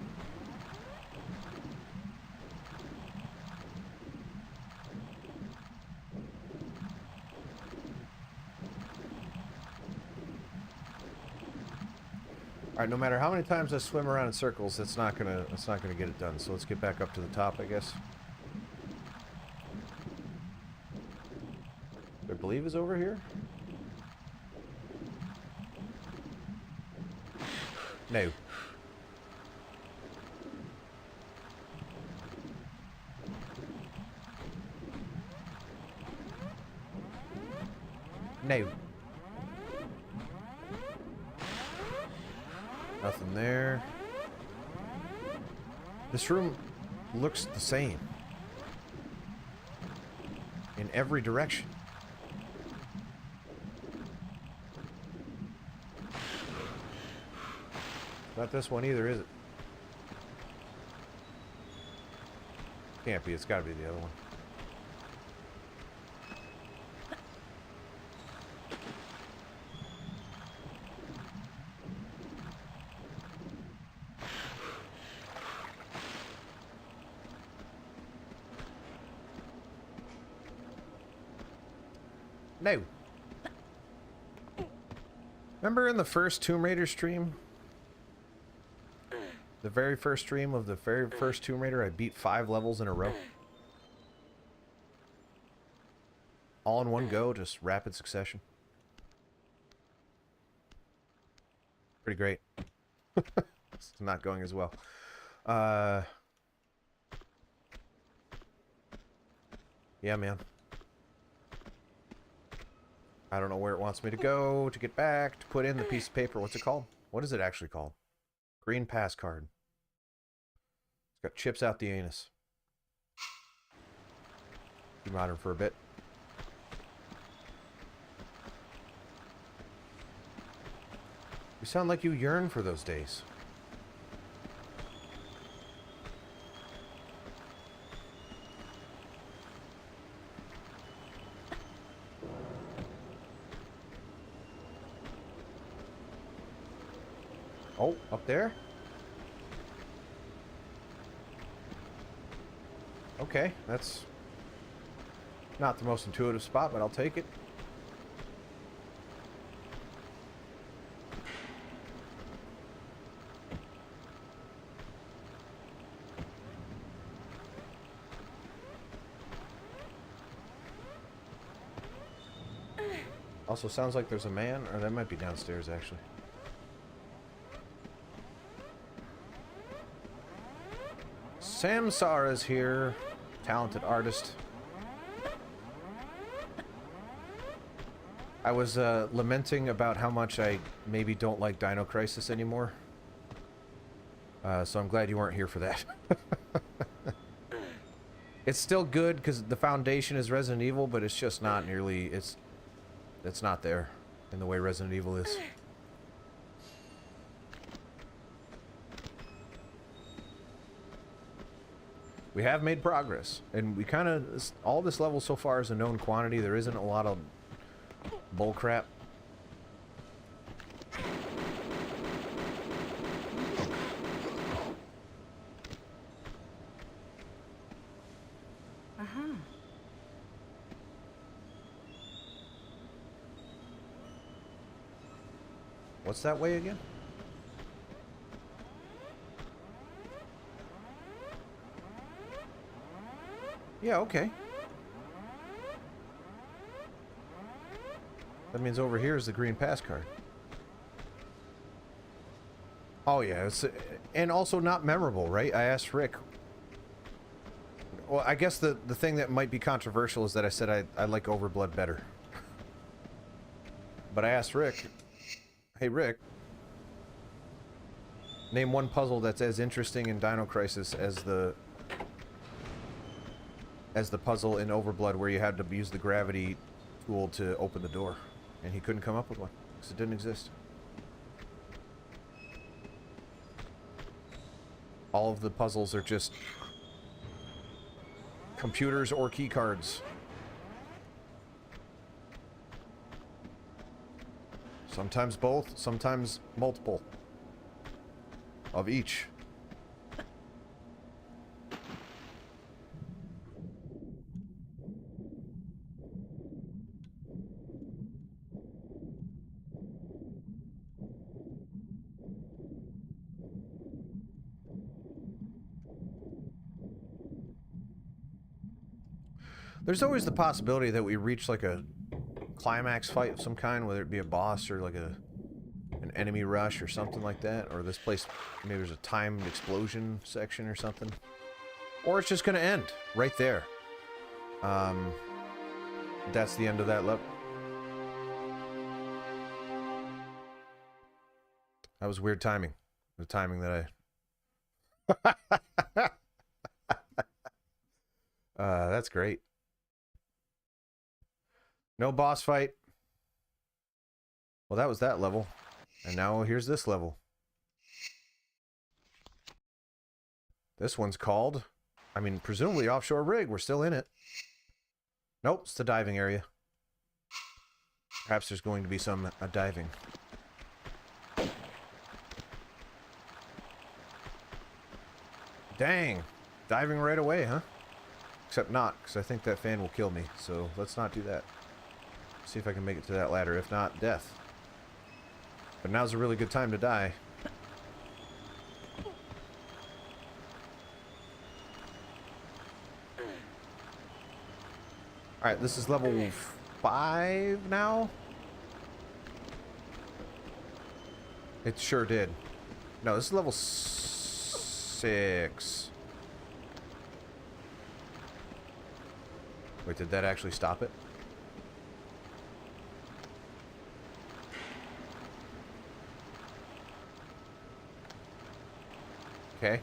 Alright, no matter how many times I swim around in circles, that's not gonna get it done. So let's get back up to the top, I guess. I believe is over here. No. No. Nothing there. This room looks the same in every direction. Not this one either, is it? Can't be. It's got to be the other one. No. Remember in the first Tomb Raider stream? The very first stream of the very first Tomb Raider, I beat 5 levels in a row. All in one go, just rapid succession. Pretty great. It's not going as well. Yeah, man. I don't know where it wants me to go to get back, to put in the piece of paper. What's it called? What is it actually called? Green pass card. It's got chips out the anus. Be modern for a bit. You sound like you yearn for those days. Oh, up there? Okay, that's not the most intuitive spot, but I'll take it. Also sounds like there's a man, or that might be downstairs actually. Samsara's here, talented artist. I was lamenting about how much I maybe don't like Dino Crisis anymore. So I'm glad you weren't here for that. It's still good because the foundation is Resident Evil, but it's just not nearly, it's not there in the way Resident Evil is. We have made progress, and we kind of, all this level so far is a known quantity. There isn't a lot of bullcrap. Uh-huh. What's that way again? Yeah, okay. That means over here is the green pass card. Oh yeah, it's and also not memorable, right? I asked Rick. Well, I guess the thing that might be controversial is that I said I like Overblood better. But I asked Rick, hey Rick, Name one puzzle that's as interesting in Dino Crisis as the puzzle in Overblood where you had to use the gravity tool to open the door. And he couldn't come up with one, because it didn't exist. All of the puzzles are just computers or key cards. Sometimes both, sometimes multiple. Of each. There's always the possibility that we reach like a climax fight of some kind, whether it be a boss or like an enemy rush or something like that, or this place, maybe there's a timed explosion section or something, or it's just gonna end right there. That's the end of that level. That was weird timing. The timing that I that's great. No boss fight. Well, that was that level. And now here's this level. This one's called, I mean, presumably Offshore Rig. We're still in it. Nope, it's the diving area. Perhaps there's going to be some diving. Dang. Diving right away, huh? Except not, because I think that fan will kill me. So let's not do that. See if I can make it to that ladder. If not, death. But now's a really good time to die. Alright, this is level 5 now? It sure did. No, this is level 6. Wait, did that actually stop it? Okay.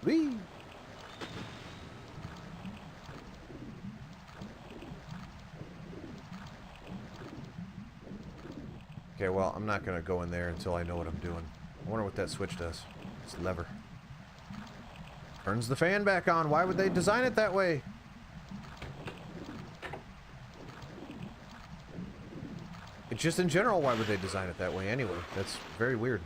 Whee! Okay, well, I'm not gonna go in there until I know what I'm doing. I wonder what that switch does. It's a lever. Turns the fan back on. Why would they design it that way? It's just in general, why would they design it that way anyway? That's very weird.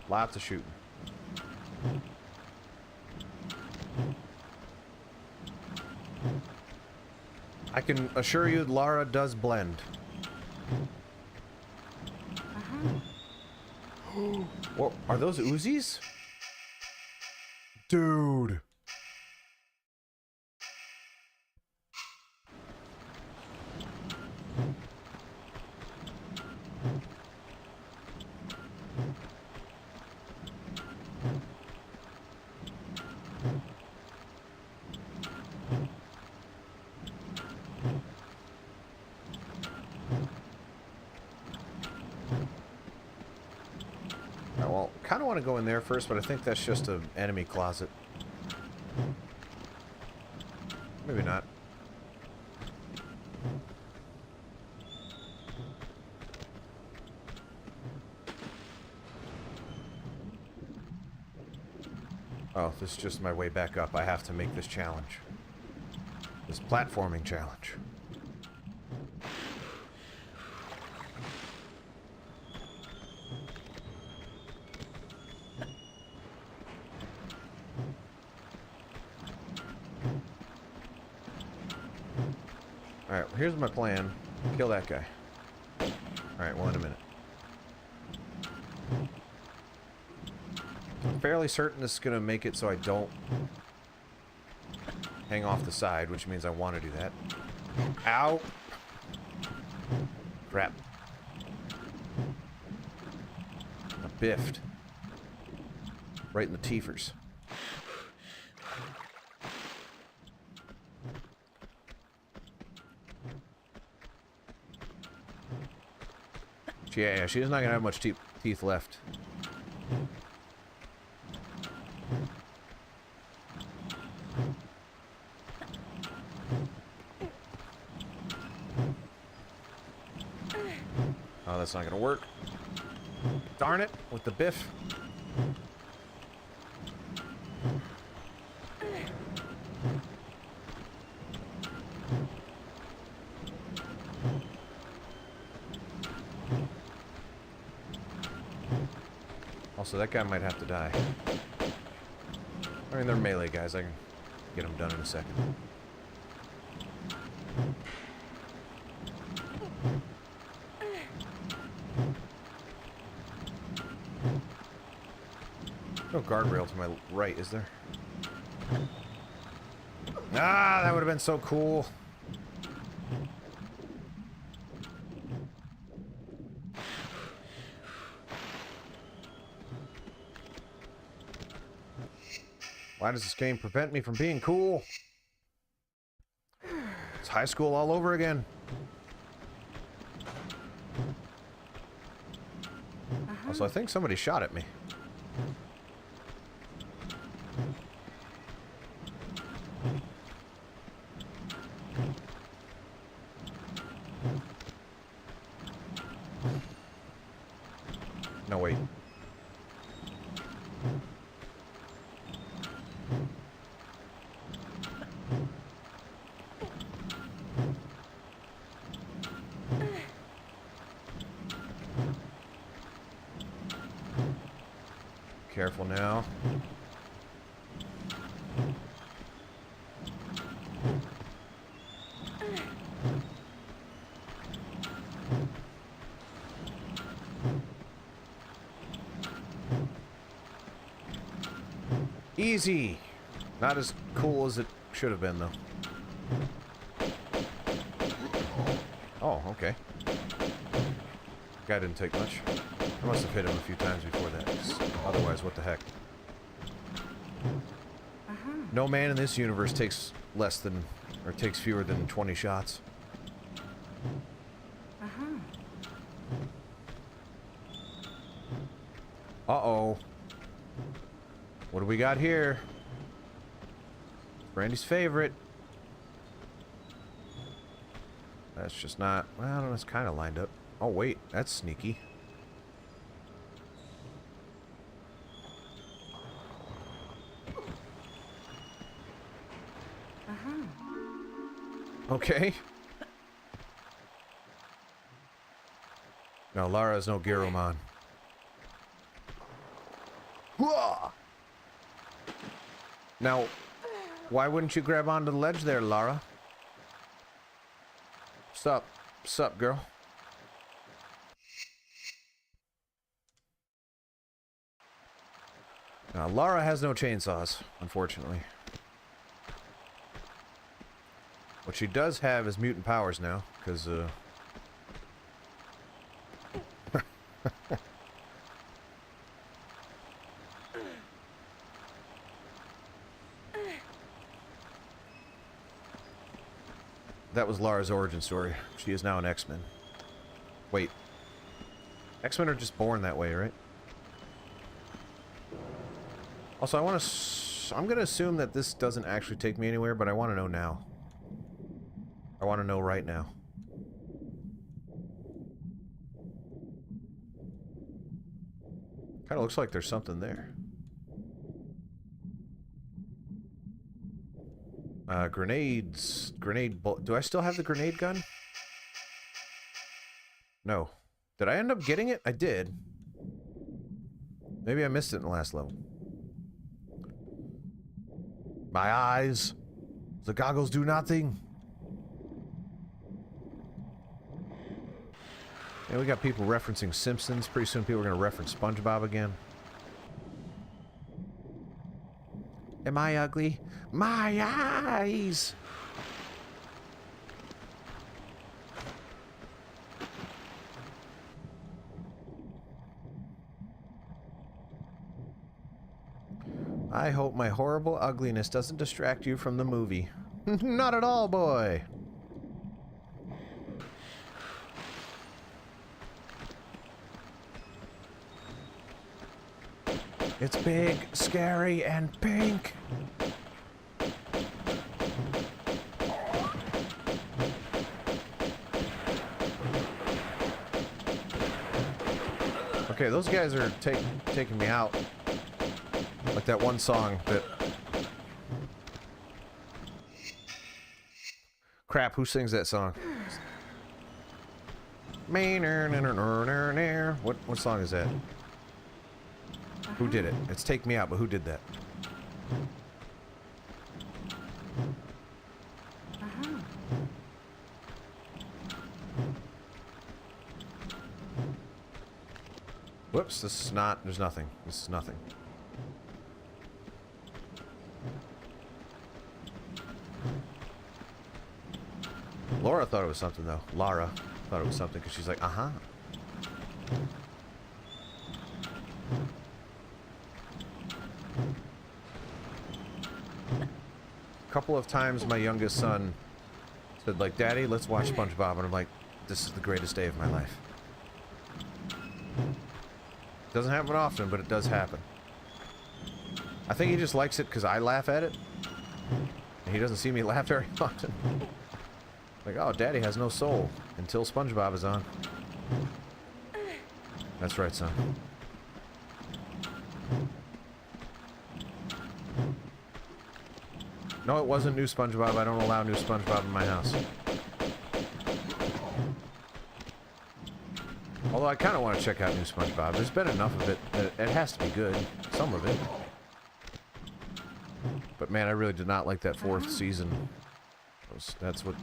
Lots of shooting. I can assure you Lara does blend. What, are those Uzis? Dude. Well, kind of want to go in there first, but I think that's just an enemy closet. Maybe not. Oh, this is just my way back up. I have to make this challenge. This platforming challenge. Alright, here's my plan. Kill that guy. Alright, well, in a minute. I'm fairly certain this is going to make it so I don't hang off the side, which means I want to do that. Ow! Crap. I biffed. Right in the teethers. Yeah, she's not gonna have much teeth left. Oh, that's not gonna work. Darn it, with the biff. Also, that guy might have to die. I mean, they're melee guys. I can get them done in a second. No guardrail to my right, is there? Ah, that would have been so cool. Why does this game prevent me from being cool? It's high school all over again. Also, I think somebody shot at me. No, wait. Careful now. Easy. Not as cool as it should have been, though. Oh, okay. Guy didn't take much. I must have hit him a few times before that. Otherwise, what the heck? No man in this universe takes less than, or takes fewer than 20 shots. Uh-oh. What do we got here? Brandy's favorite. That's just not... Well, I don't know, it's kind of lined up. Oh, wait. That's sneaky. Okay. No, Lara's no Garurumon. Now, why wouldn't you grab onto the ledge there, Lara? Sup? Sup, girl? Now, Lara has no chainsaws, unfortunately. What she does have is mutant powers now, because, that was Lara's origin story. She is now an X-Men. Wait. X-Men are just born that way, right? Also, I'm gonna assume that this doesn't actually take me anywhere, but I want to know now. I want to know right now. Kind of looks like there's something there. Grenades. Do I still have the grenade gun? No. Did I end up getting it? I did. Maybe I missed it in the last level. My eyes. The goggles do nothing. Yeah, we got people referencing Simpsons. Pretty soon people are going to reference SpongeBob again. Am I ugly? My eyes! I hope my horrible ugliness doesn't distract you from the movie. Not at all, boy! It's big, scary, and pink. Okay, those guys are taking me out. Like that one song that... Crap, who sings that song? What song is that? Who did it? It's Take Me Out, but who did that? Whoops, this is not... There's nothing. This is nothing. Laura thought it was something, though. Lara thought it was something, because she's like, uh-huh. A couple of times my youngest son said, like, Daddy, let's watch SpongeBob. And I'm like, this is the greatest day of my life. Doesn't happen often, but it does happen. I think he just likes it because I laugh at it. And he doesn't see me laugh very often. Like, oh, Daddy has no soul until SpongeBob is on. That's right, son. No, it wasn't new SpongeBob. I don't allow new SpongeBob in my house. Although I kind of want to check out new SpongeBob. There's been enough of it that it has to be good. Some of it. But man, I really did not like that fourth season. That's what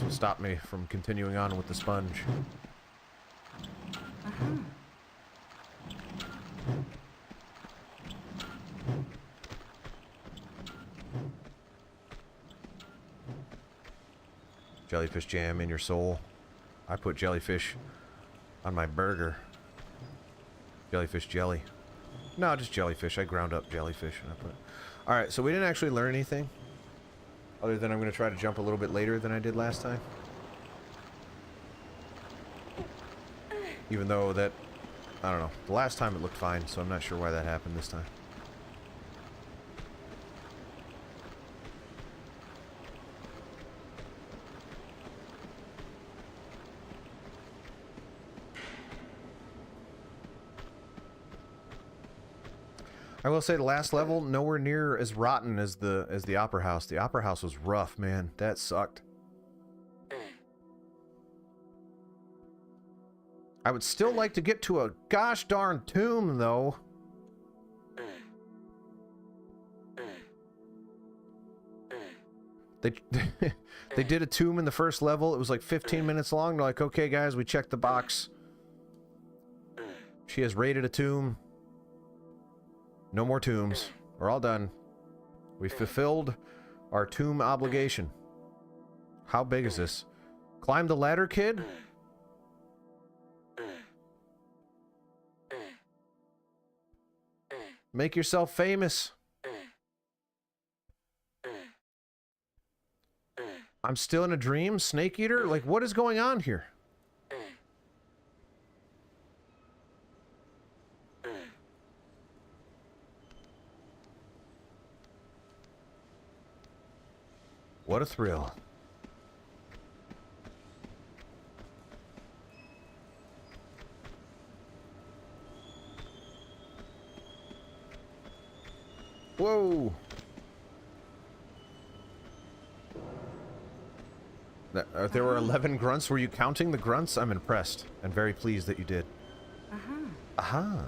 stopped me from continuing on with the sponge. Jellyfish jam in your soul. I put jellyfish on my burger. Jellyfish jelly. No, just jellyfish. I ground up jellyfish and I put it. Alright, so we didn't actually learn anything. Other than I'm going to try to jump a little bit later than I did last time. Even though that... I don't know. The last time it looked fine, so I'm not sure why that happened this time. I will say the last level nowhere near as rotten as the Opera House. The Opera House was rough, man. That sucked. I would still like to get to a gosh darn tomb though. They they did a tomb in the first level. It was like 15 minutes long. They're like, okay guys, we checked the box. She has raided a tomb. No more tombs. We're all done. We fulfilled our tomb obligation. How big is this? Climb the ladder, kid? Make yourself famous. I'm still in a dream? Snake Eater? Like, what is going on here? What a thrill. Whoa! There were 11 grunts. Were you counting the grunts? I'm impressed and very pleased that you did. Aha.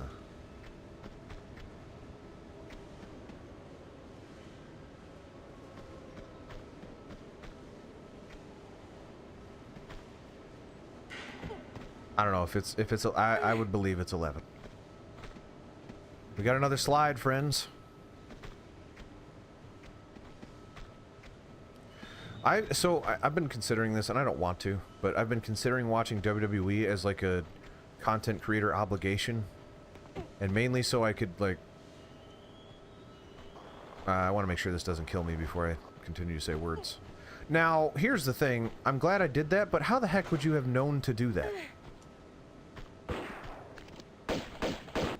I don't know if it's I would believe it's 11. We got another slide, friends. I've been considering this, and I don't want to, but I've been considering watching WWE as like a content creator obligation, and mainly so I could like. I want to make sure this doesn't kill me before I continue to say words. Now, here's the thing. I'm glad I did that, but how the heck would you have known to do that?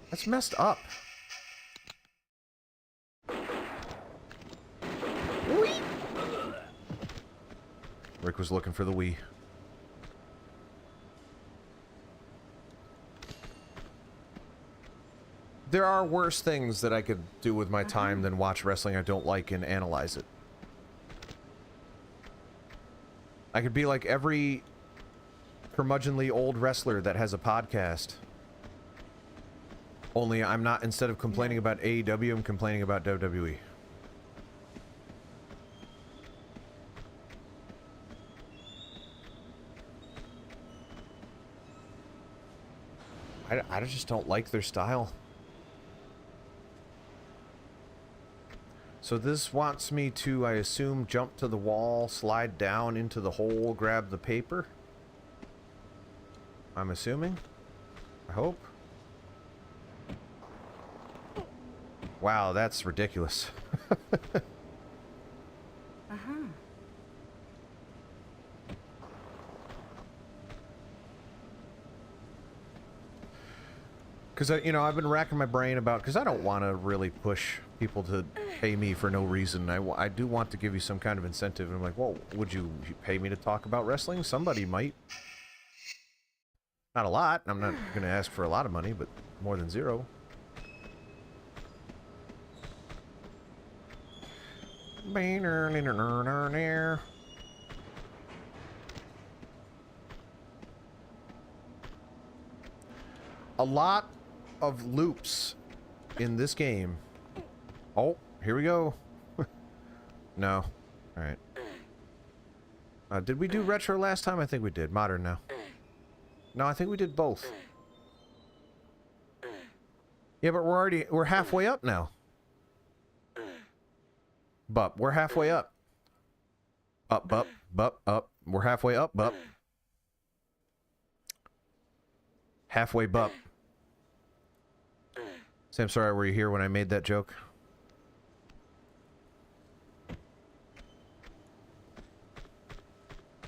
That's messed up. Whee! Rick was looking for the Wii. There are worse things that I could do with my time than watch wrestling I don't like and analyze it. I could be like every curmudgeonly old wrestler that has a podcast. Only I'm not, instead of complaining about AEW, I'm complaining about WWE. I just don't like their style. So this wants me to, I assume, jump to the wall, slide down into the hole, grab the paper. I'm assuming. I hope. Wow, that's ridiculous. Because, you know, I've been racking my brain about... Because I don't want to really push people to pay me for no reason. I do want to give you some kind of incentive. And I'm like, well, would you pay me to talk about wrestling? Somebody might. Not a lot. I'm not going to ask for a lot of money, but more than zero. A lot of loops in this game. Oh, here we go. No. Alright. Did we do retro last time? I think we did. Modern now. No, I think we did both. Yeah, but we're halfway up now. Bup, we're halfway up. Up, bup, bup, up. We're halfway up, bup. Halfway bup. Sam, sorry, were you here when I made that joke?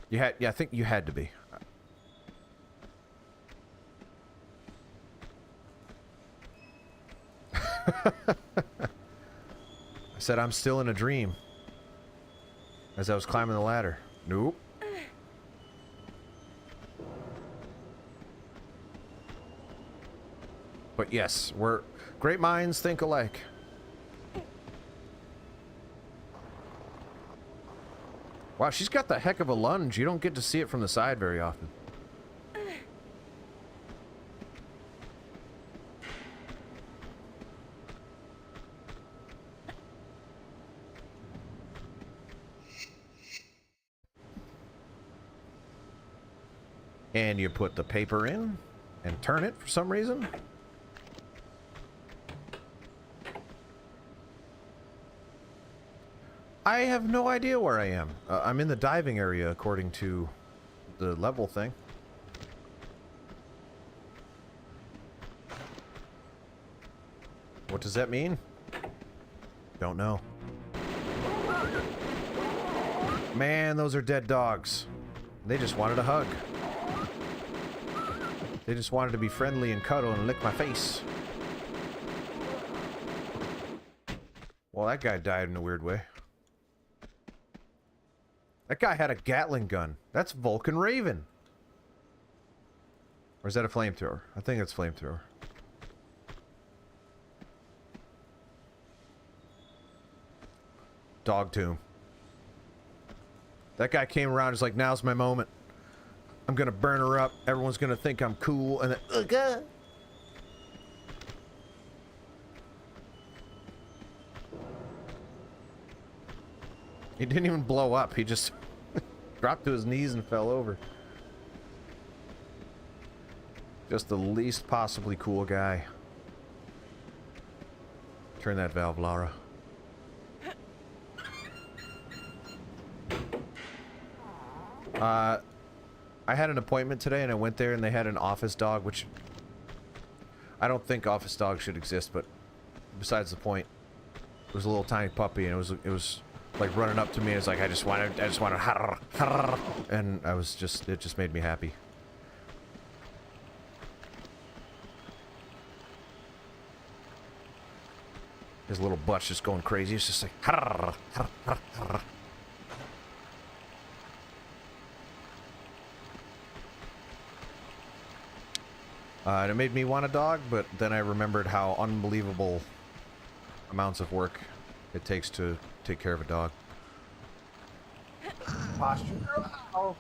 You had, yeah, I think you had to be. I said I'm still in a dream as I was climbing the ladder. Nope. But yes, we're great minds think alike. Wow, she's got the heck of a lunge. You don't get to see it from the side very often. And you put the paper in and turn it for some reason. I have no idea where I am. I'm in the diving area according to the level thing. What does that mean? Don't know. Man, those are dead dogs. They just wanted a hug. They just wanted to be friendly and cuddle and lick my face. Well, that guy died in a weird way. That guy had a Gatling gun. That's Vulcan Raven. Or is that a flamethrower? I think it's flamethrower. Dog tomb. That guy came around and was like, now's my moment. I'm gonna burn her up. Everyone's gonna think I'm cool. And then, he didn't even blow up. He just dropped to his knees and fell over. Just the least possibly cool guy. Turn that valve, Lara. I had an appointment today and I went there and they had an office dog, which I don't think office dogs should exist, but besides the point, it was a little tiny puppy and it was like running up to me and it's like, I just want to, and I was just, it just made me happy. His little butt's just going crazy. It's just like, and it made me want a dog, but then I remembered how unbelievable amounts of work it takes to take care of a dog. Posture. Oh.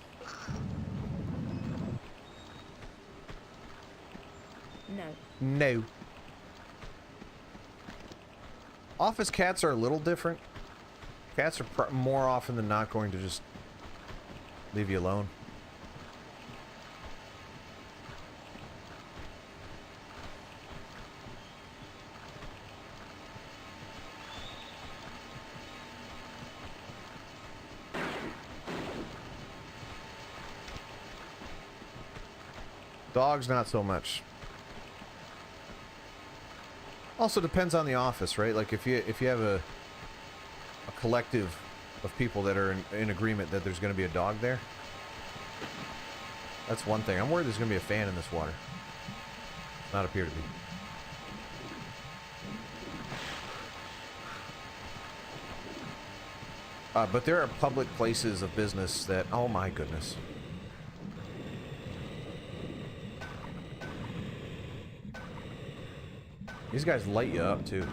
No. No. Office cats are a little different. Cats are more often than not going to just leave you alone. Dogs, not so much. Also depends on the office, right? Like if you have a collective of people that are in agreement that there's going to be a dog there, that's one thing. I'm worried there's going to be a fan in this water. Does not appear to be. But there are public places of business that, oh my goodness. These guys light you up, too.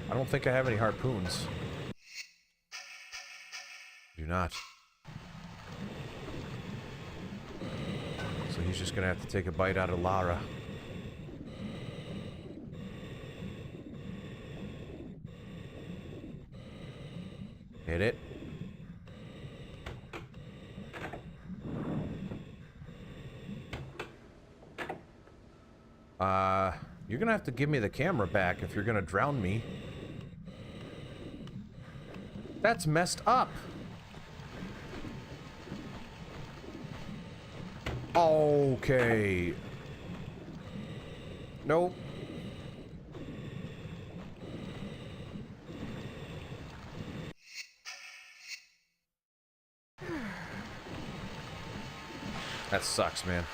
I don't think I have any harpoons. Do not. So he's just gonna have to take a bite out of Lara. Hit it. You're gonna have to give me the camera back if you're gonna drown me. That's messed up. Okay. Nope. That sucks, man.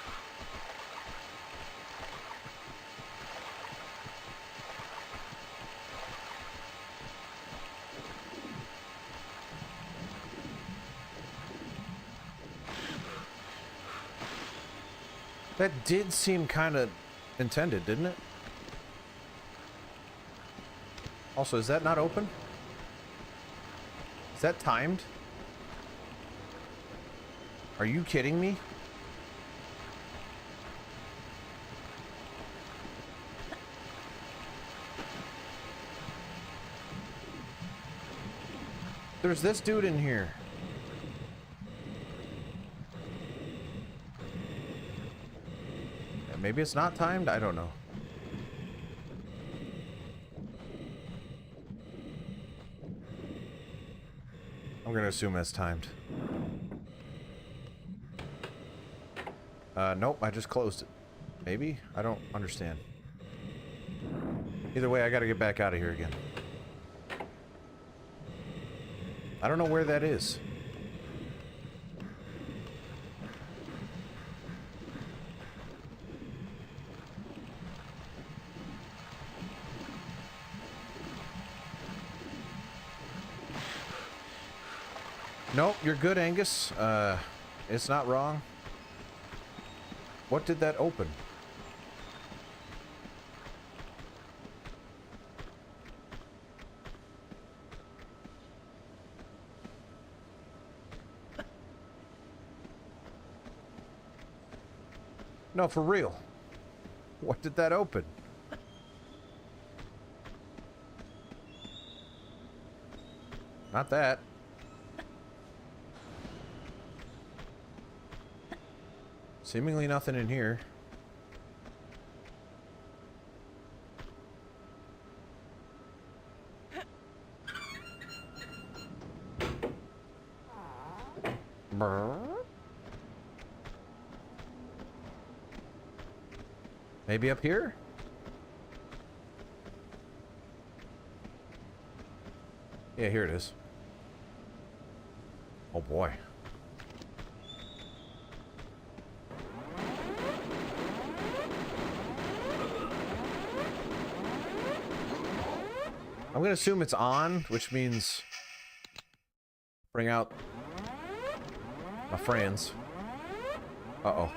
That did seem kind of intended, didn't it? Also, is that not open? Is that timed? Are you kidding me? There's this dude in here. Maybe it's not timed? I don't know. I'm gonna assume it's timed. Nope, I just closed it. Maybe? I don't understand. Either way, I gotta get back out of here again. I don't know where that is. Nope, you're good, Angus. It's not wrong. What did that open? No, for real. What did that open? Not that. Seemingly nothing in here. Maybe up here? Yeah, here it is. Oh boy. I'm gonna assume it's on, which means bring out my friends. Uh-oh.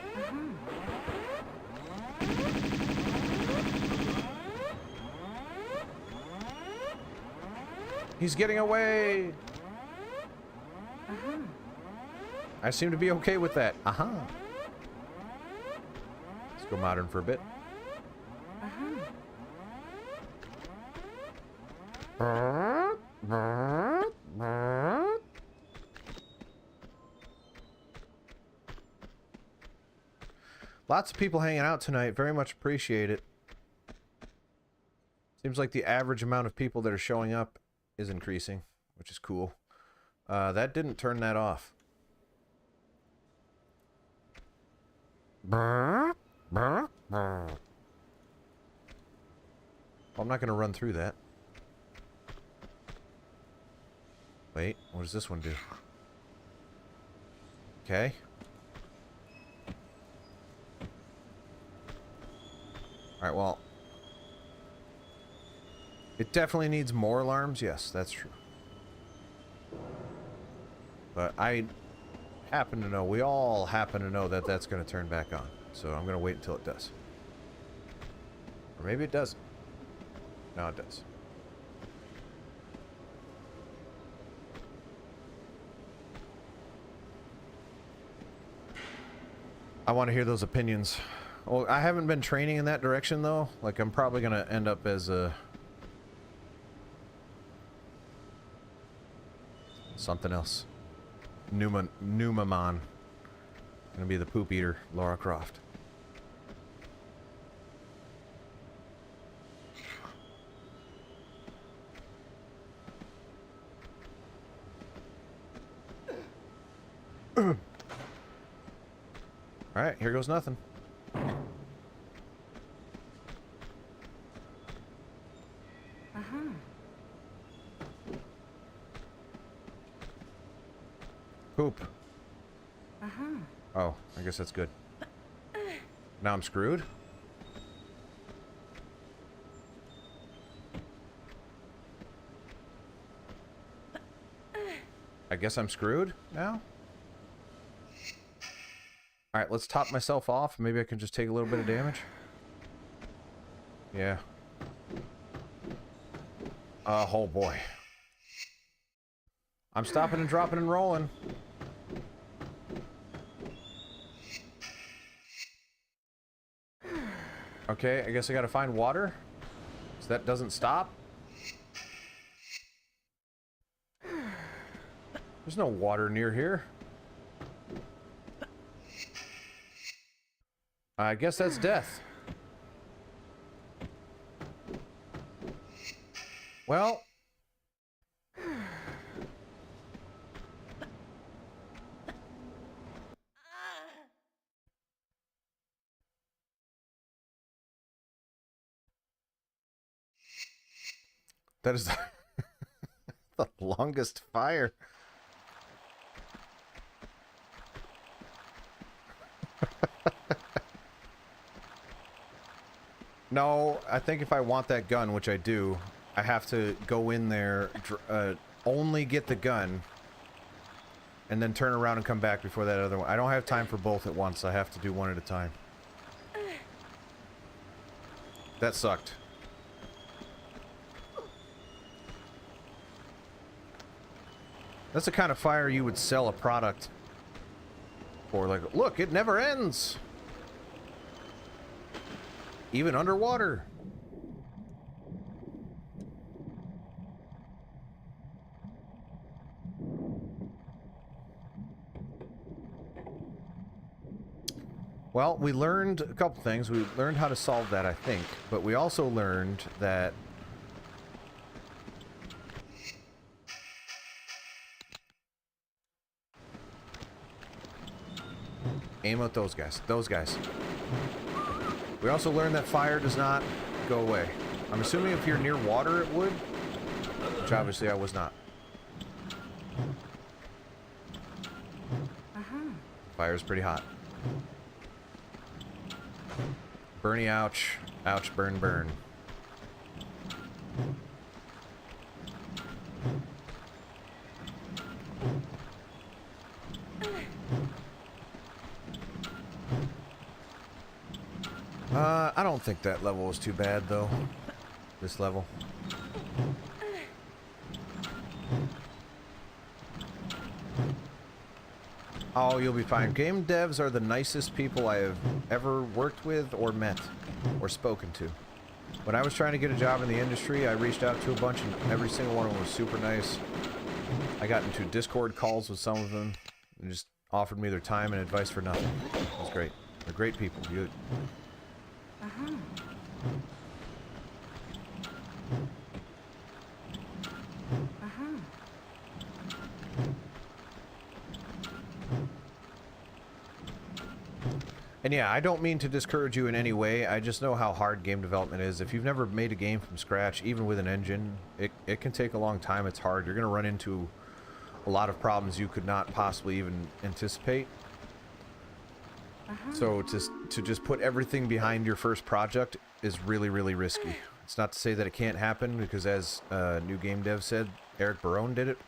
He's getting away! I seem to be okay with that. Let's go modern for a bit. Lots of people hanging out tonight. Very much appreciate it. Seems like the average amount of people that are showing up is increasing, which is cool. That didn't turn that off. I'm not going to run through that. Wait, what does this one do? Okay. Alright, well. It definitely needs more alarms. Yes, that's true. But I happen to know, we all happen to know that that's going to turn back on. So I'm going to wait until it does. Or maybe it doesn't. No, it does. I want to hear those opinions. Well, I haven't been training in that direction, though. Like, I'm probably going to end up as a... something else. Numamon. Gonna be the poop eater, Lara Croft. Alright, here goes nothing. Poop. Oh, I guess that's good. Now I'm screwed? I guess I'm screwed now? Alright, let's top myself off. Maybe I can just take a little bit of damage. Yeah. Oh boy. I'm stopping and dropping and rolling. Okay, I guess I gotta find water. So that doesn't stop. There's no water near here. I guess that's death. Well. That is the longest fire. No, I think if I want that gun, which I do, I have to go in there, only get the gun, and then turn around and come back before that other one. I don't have time for both at once. I have to do one at a time. That sucked. That's the kind of fire you would sell a product for. Like, look, it never ends. Even underwater. Well, we learned a couple things. We learned how to solve that, I think. But we also learned that aim at those guys. Those guys. We also learned that fire does not go away. I'm assuming if you're near water it would, which obviously I was not. Fire's pretty hot. Bernie, ouch. Ouch, burn, burn. I don't think that level was too bad, though. This level. Oh, you'll be fine. Game devs are the nicest people I have ever worked with or met or spoken to. When I was trying to get a job in the industry, I reached out to a bunch and every single one of them was super nice. I got into Discord calls with some of them and just offered me their time and advice for nothing. It was great. They're great people. You... And yeah, I don't mean to discourage you in any way. I just know how hard game development is. If you've never made a game from scratch, even with an engine, it can take a long time. It's hard. You're going to run into a lot of problems you could not possibly even anticipate. So to just put everything behind your first project is really, really risky. It's not to say that it can't happen, because as New Game Dev said, Eric Barone did it.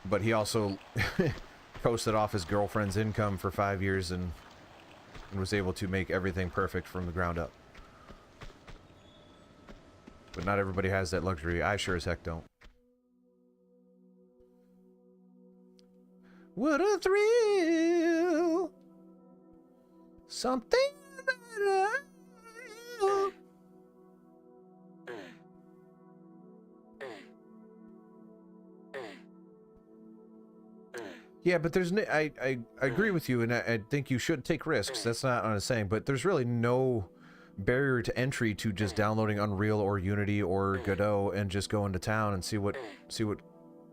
But he also posted off his girlfriend's income for 5 years and was able to make everything perfect from the ground up. But not everybody has that luxury. I sure as heck don't. What a thrill! Something that I... Yeah, but there's no, I agree with you, and I think you should take risks. That's not what I'm saying, but there's really no barrier to entry to just downloading Unreal or Unity or Godot and just going to town and see what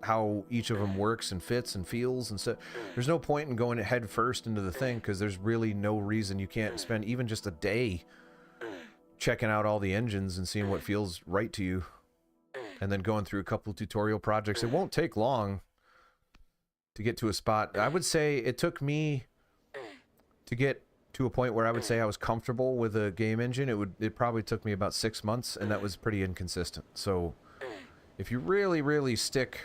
how each of them works and fits and feels and so. There's no point in going head first into the thing, because there's really no reason you can't spend even just a day checking out all the engines and seeing what feels right to you, and then going through a couple of tutorial projects. It won't take long to get to a spot. I would say it took me to get to a point where I would say I was comfortable with a game engine. It probably took me about 6 months, and that was pretty inconsistent. So if you really, really stick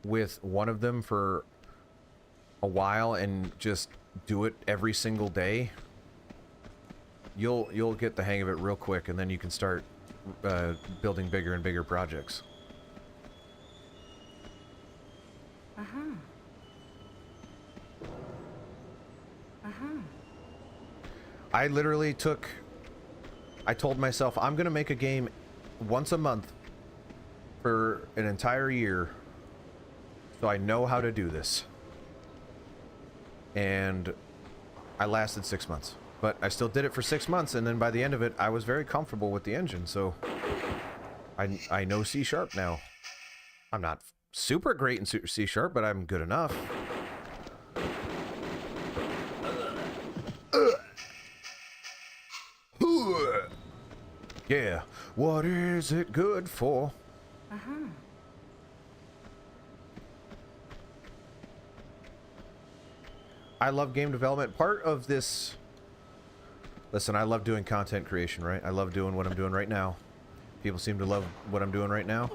with one of them for a while and just do it every single day, you'll get the hang of it real quick, and then you can start building bigger and bigger projects. I literally I told myself I'm gonna make a game once a month for an entire year, so I know how to do this. And I lasted 6 months, but I still did it for 6 months, and then by the end of it I was very comfortable with the engine, so I know C# now. I'm not super great in C#, but I'm good enough. Yeah, what is it good for? I love game development. Part of this... Listen, I love doing content creation, right? I love doing what I'm doing right now. People seem to love what I'm doing right now.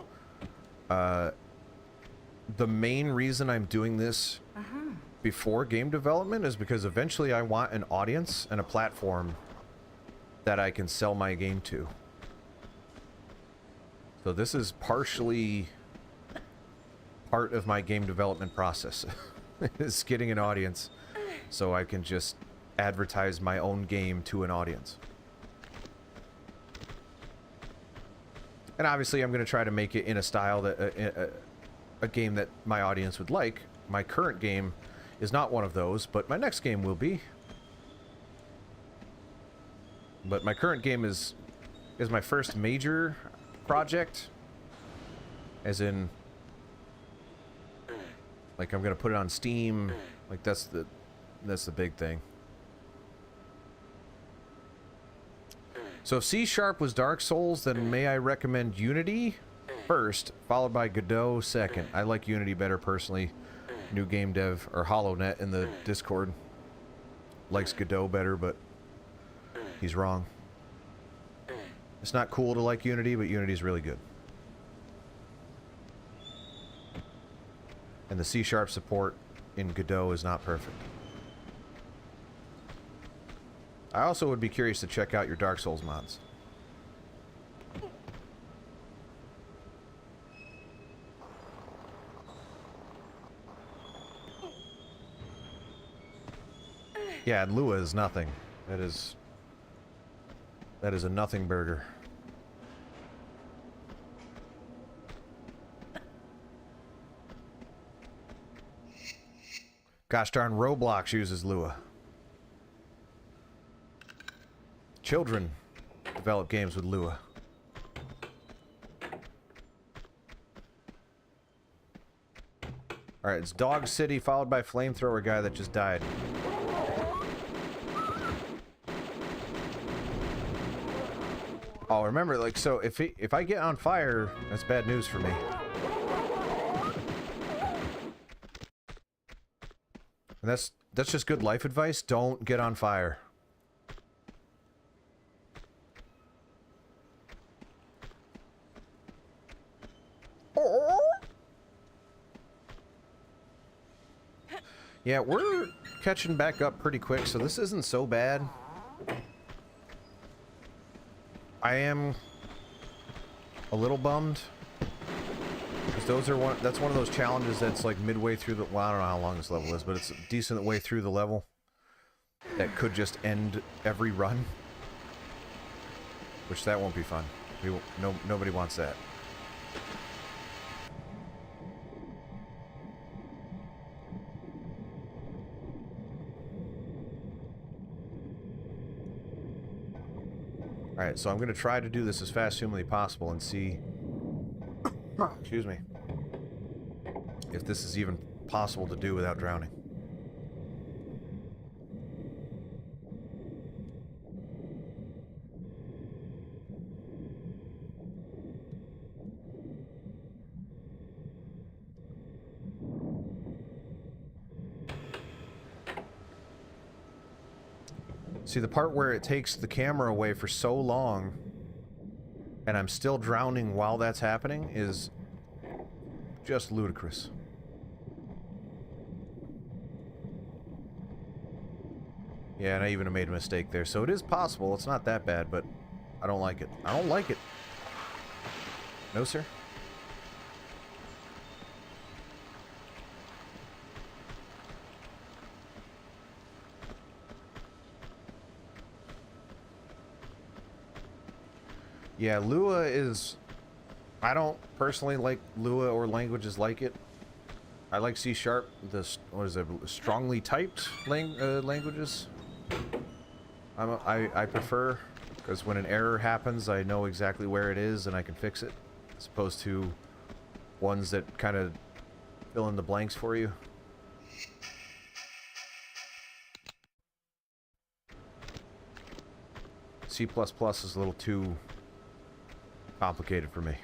The main reason I'm doing this before game development is because eventually I want an audience and a platform that I can sell my game to. So this is partially part of my game development process. Is getting an audience so I can just advertise my own game to an audience. And obviously I'm going to try to make it in a style that a game that my audience would like. My current game is not one of those, but my next game will be. But my current game is my first major project, as in, like, I'm gonna put it on Steam. Like, that's the big thing. So if C# was Dark Souls, then may I recommend Unity first, followed by Godot second. I like Unity better personally. New Game Dev, or HollowNet in the Discord, likes Godot better, but he's wrong. It's not cool to like Unity, but Unity's really good. And the C# support in Godot is not perfect. I also would be curious to check out your Dark Souls mods. Yeah, and Lua is nothing. That is a nothing burger. Gosh darn, Roblox uses Lua. Children develop games with Lua. Alright, it's Dog City followed by Flamethrower guy that just died. Oh, remember, like, so if I get on fire, that's bad news for me. And that's just good life advice. Don't get on fire. Yeah, we're catching back up pretty quick, so this isn't so bad. I am a little bummed because that's one of those challenges that's like midway through the, well, I don't know how long this level is, but it's a decent way through the level that could just end every run, which that won't be fun. Nobody wants that. Alright, so I'm going to try to do this as fast as humanly possible and see, excuse me, if this is even possible to do without drowning. See, the part where it takes the camera away for so long and I'm still drowning while that's happening is just ludicrous. Yeah, and I even made a mistake there. So it is possible. It's not that bad, but I don't like it. I don't like it. No, sir. Yeah, Lua is... I don't personally like Lua or languages like it. I like C#, what is it, strongly typed languages. I prefer, because when an error happens, I know exactly where it is and I can fix it, as opposed to ones that kind of fill in the blanks for you. C++ is a little too complicated for me.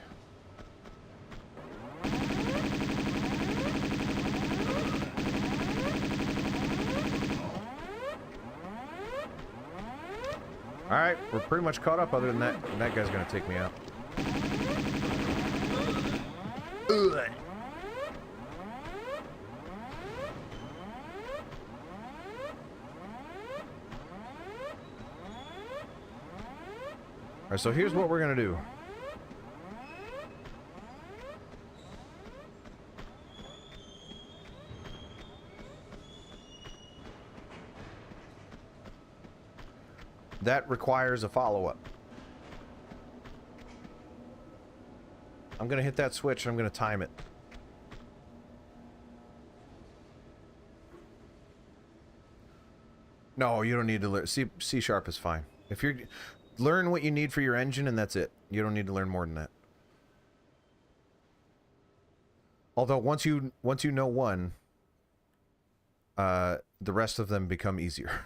Alright, we're pretty much caught up other than that. And that guy's gonna take me out. Ugh. Alright, so here's what we're gonna do. That requires a follow-up. I'm gonna hit that switch and I'm gonna time it. No, you don't need to learn. C# is fine. If you're... Learn what you need for your engine and that's it. You don't need to learn more than that. Although once you know one, the rest of them become easier.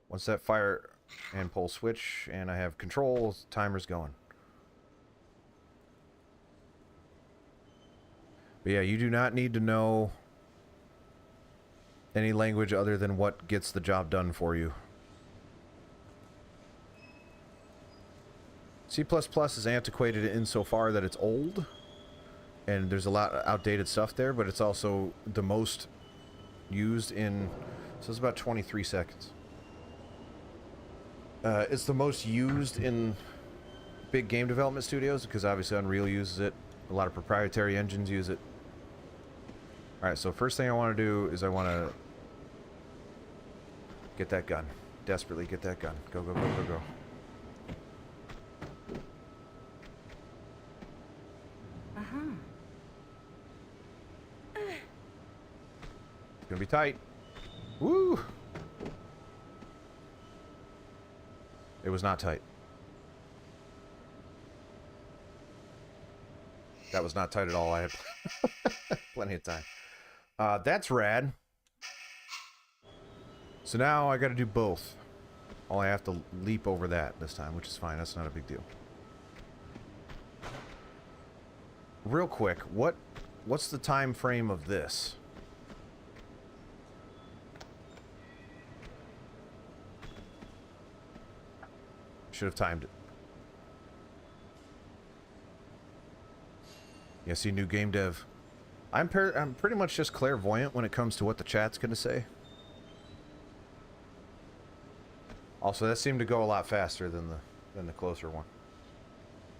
Once that fire and pull switch, and I have control, timer's going. But yeah, you do not need to know any language other than what gets the job done for you. C++ is antiquated insofar that it's old, and there's a lot of outdated stuff there, but it's also the most used in... So it's about 23 seconds. It's the most used in big game development studios, because obviously Unreal uses it. A lot of proprietary engines use it. Alright, so first thing I want to do is I want to get that gun. Desperately get that gun. Go, go, go, go, go. Uh-huh. It's gonna be tight. Woo! It was not tight. That was not tight at all. I had plenty of time. That's rad. So now I gotta do both. Oh, I have to leap over that this time, which is fine. That's not a big deal. Real quick, what's the time frame of this? Should have timed it. Yeah, see, new game dev. I'm pretty much just clairvoyant when it comes to what the chat's gonna say. Also, that seemed to go a lot faster than the closer one.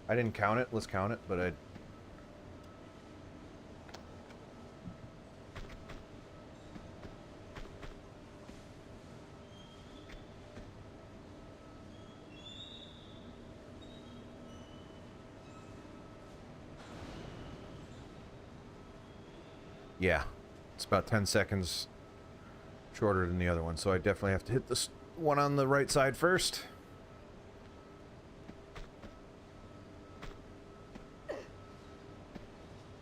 I didn't count it. Let's count it, but I. Yeah, it's about 10 seconds shorter than the other one, so I definitely have to hit this one on the right side first.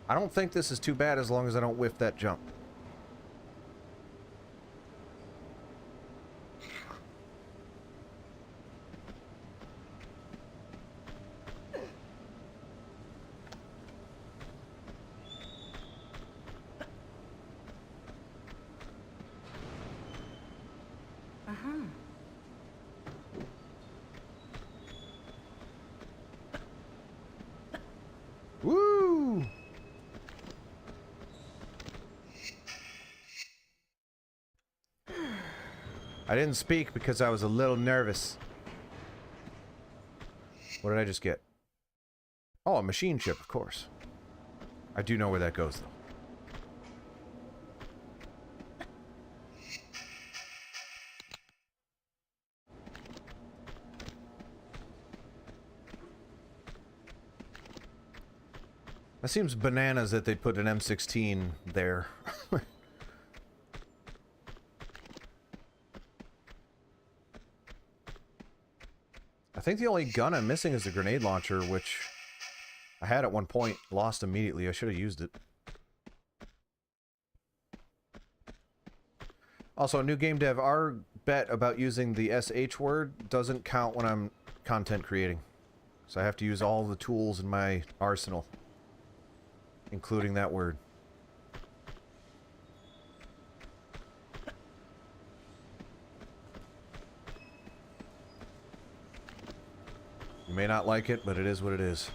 I don't think this is too bad as long as I don't whiff that jump. Uh-huh. Woo! I didn't speak because I was a little nervous. What did I just get? Oh, a machine chip, of course. I do know where that goes, though. That seems bananas that they put an M16 there. I think the only gun I'm missing is the grenade launcher, which I had at one point, lost immediately. I should have used it. Also, new game dev, our bet about using the SH word doesn't count when I'm content creating. So I have to use all the tools in my arsenal, including that word. You may not like it, but it is what it is.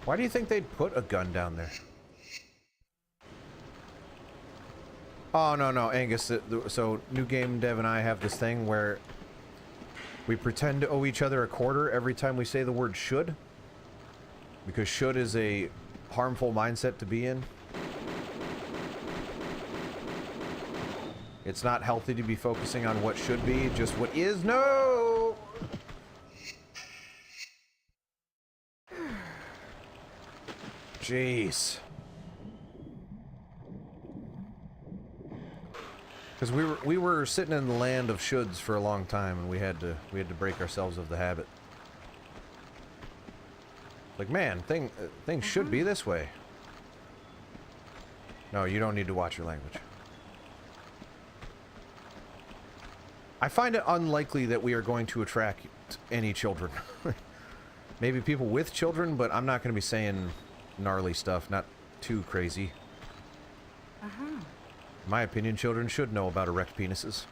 Why do you think they'd put a gun down there? Oh, no, no, Angus. So, New Game Dev and I have this thing where we pretend to owe each other a quarter every time we say the word should. Because should is a harmful mindset to be in. It's not healthy to be focusing on what should be, just what is. No! Jeez. Because we were sitting in the land of shoulds for a long time, and we had to break ourselves of the habit. Like, man, things should be this way. No, you don't need to watch your language. I find it unlikely that we are going to attract any children. Maybe people with children, but I'm not going to be saying gnarly stuff, not too crazy. In my opinion, children should know about erect penises.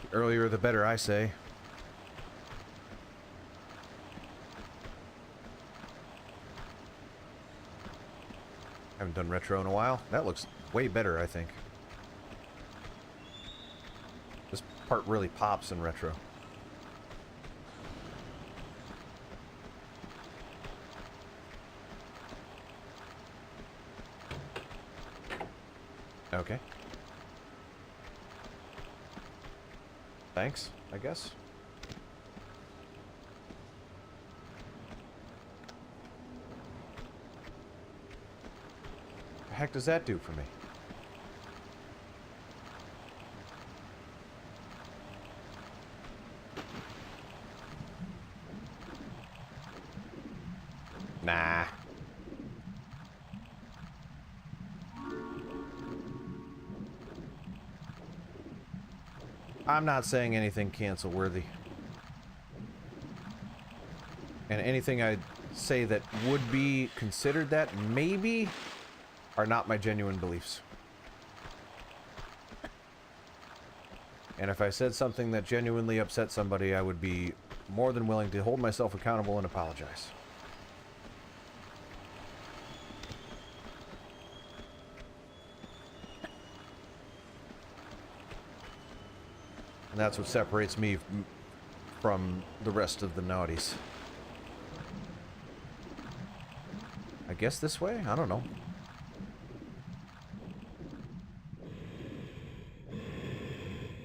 The earlier the better, I say. Haven't done retro in a while. That looks way better, I think. This part really pops in retro. Okay. Thanks, I guess. The heck does that do for me? Nah. I'm not saying anything cancel worthy. And anything I say that would be considered that, maybe, are not my genuine beliefs. And if I said something that genuinely upset somebody, I would be more than willing to hold myself accountable and apologize. And that's what separates me from the rest of the naughties. I guess this way? I don't know.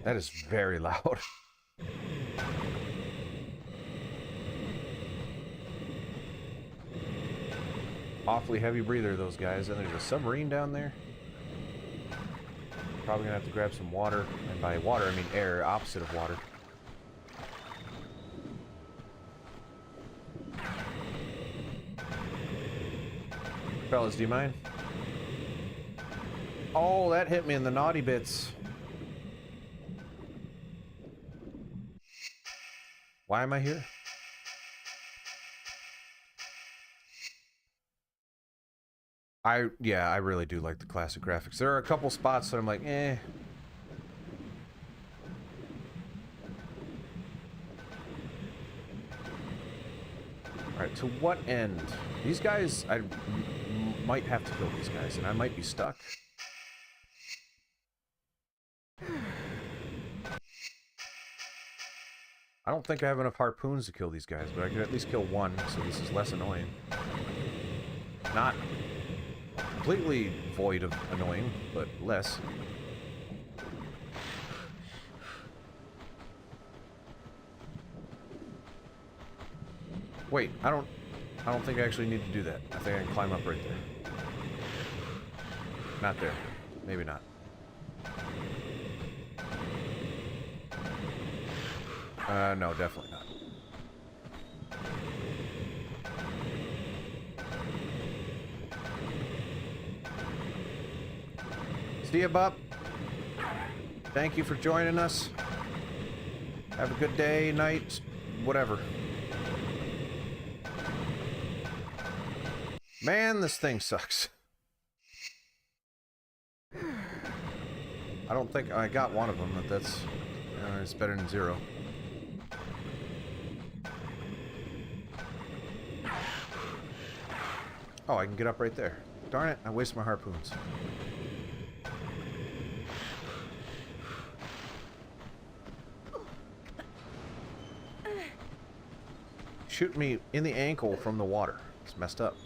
That is very loud. Awfully heavy breather, those guys. And there's a submarine down there. Probably gonna have to grab some water. And by water, I mean air, opposite of water. Fellas, do you mind? Oh, that hit me in the naughty bits. Why am I here? Yeah, I really do like the classic graphics. There are a couple spots that I'm like, eh. Alright, to what end? These guys, I might have to kill these guys, and I might be stuck. I don't think I have enough harpoons to kill these guys, but I could at least kill one, so this is less annoying. Not completely void of annoying, but less. Wait, I don't think I actually need to do that. I think I can climb up right there. Not there. Maybe not. No, definitely not. See ya, Bub. Thank you for joining us. Have a good day, night, whatever. Man, this thing sucks. I don't think I got one of them, but that's it's better than zero. Oh, I can get up right there. Darn it, I wasted my harpoons. Shoot me in the ankle from the water. It's messed up.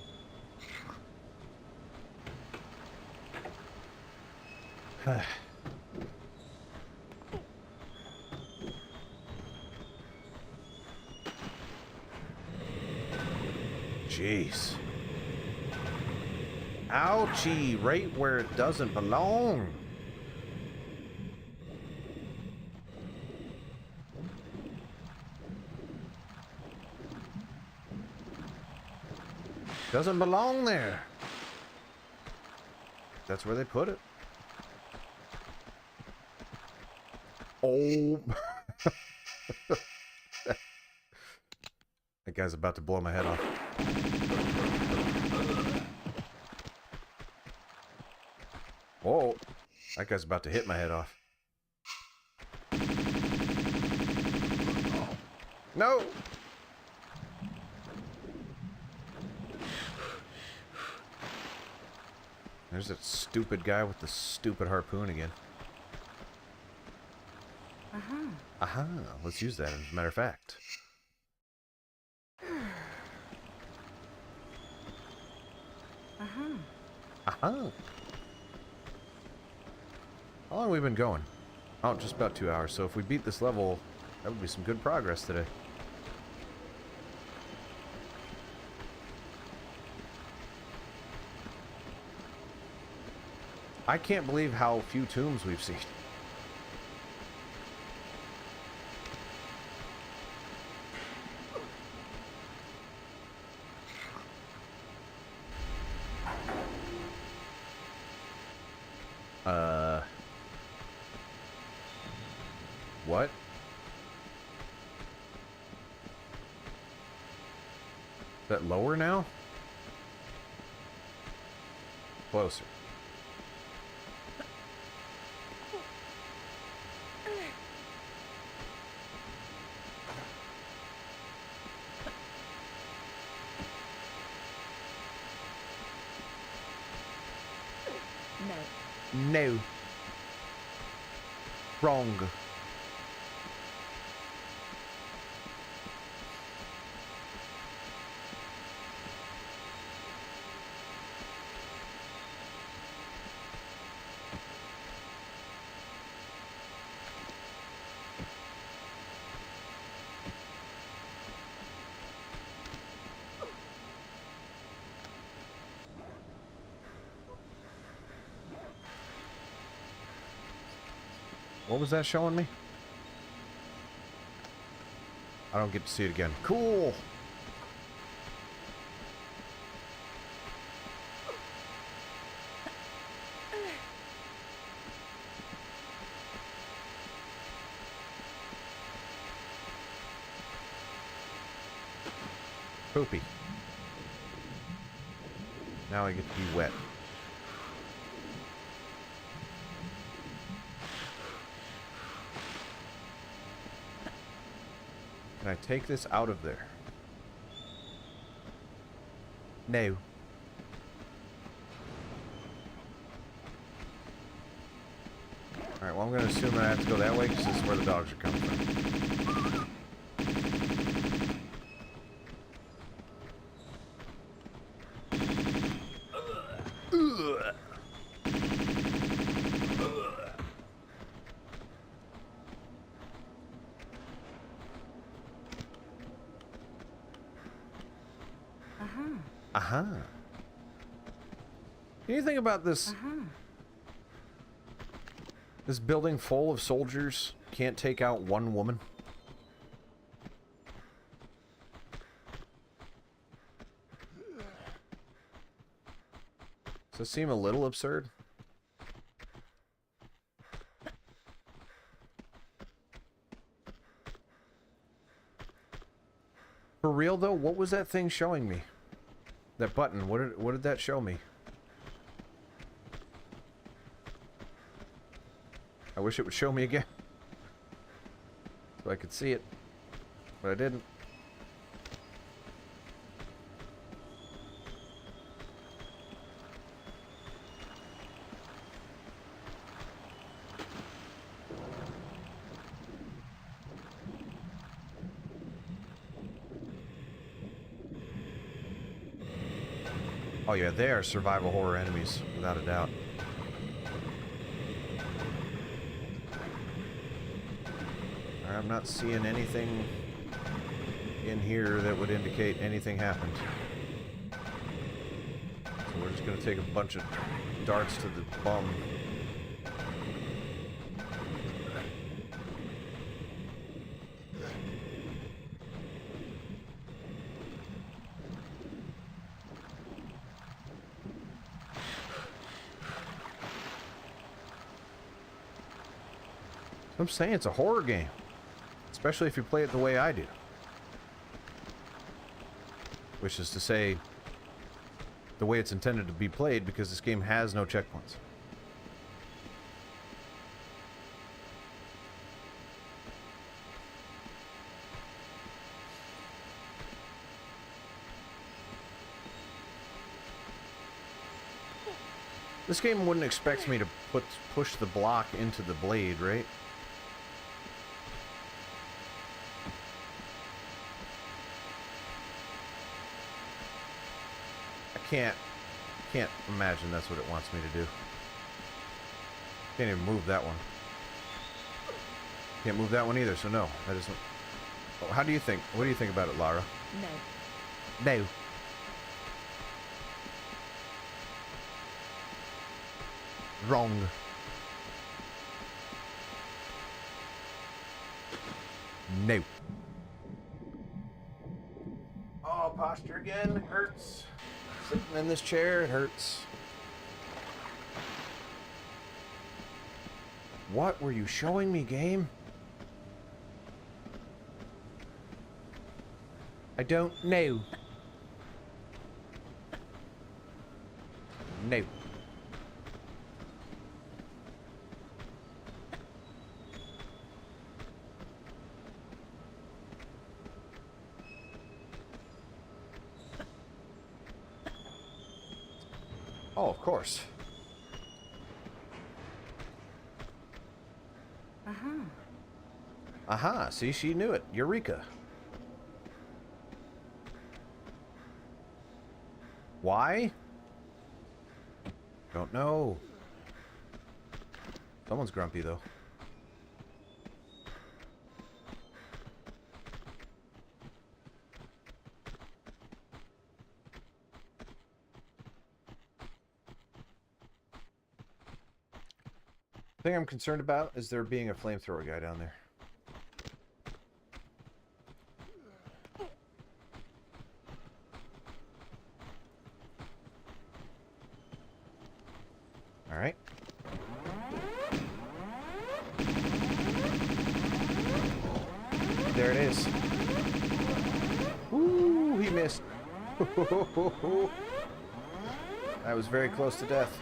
Jeez. Ouchie, right where it doesn't belong. Doesn't belong there. That's where they put it. Oh. That guy's about to blow my head off. Whoa. That guy's about to hit my head off. No! There's that stupid guy with the stupid harpoon again. Uh-huh. Aha, let's use that as a matter of fact. Uh-huh. Aha! How long have we been going? Oh, just about 2 hours. So if we beat this level, that would be some good progress today. I can't believe how few tombs we've seen. What? Is that lower now? Closer. No. No. Wrong. What was that showing me? I don't get to see it again. Cool! Poopy. Now I get to be wet. Can I take this out of there? No. Alright, well I'm going to assume I have to go that way because this is where the dogs are coming from. Uh-huh. Anything about this? This building full of soldiers can't take out one woman? Does this seem a little absurd? For real though, what was that thing showing me? That button, what did that show me? I wish it would show me again. So I could see it. But I didn't. Oh yeah, they are survival horror enemies, without a doubt. I'm not seeing anything in here that would indicate anything happened. So we're just going to take a bunch of darts to the bum. I'm saying it's a horror game. Especially if you play it the way I do. Which is to say, the way it's intended to be played, because this game has no checkpoints. This game wouldn't expect me to push the block into the blade, right? Can't imagine that's what it wants me to do. Can't even move that one. Can't move that one either, so no, that isn't. Oh, how do you think? What do you think about it, Lara? No. No. Wrong. No. Oh, posture again hurts. Sitting in this chair, it hurts. What were you showing me, game? I don't know. No. Oh, of course. Uh-huh. Aha, see, she knew it. Eureka. Why? Don't know. Someone's grumpy, though. The thing I'm concerned about is there being a flamethrower guy down there. All right. There it is. Ooh, he missed. I was very close to death.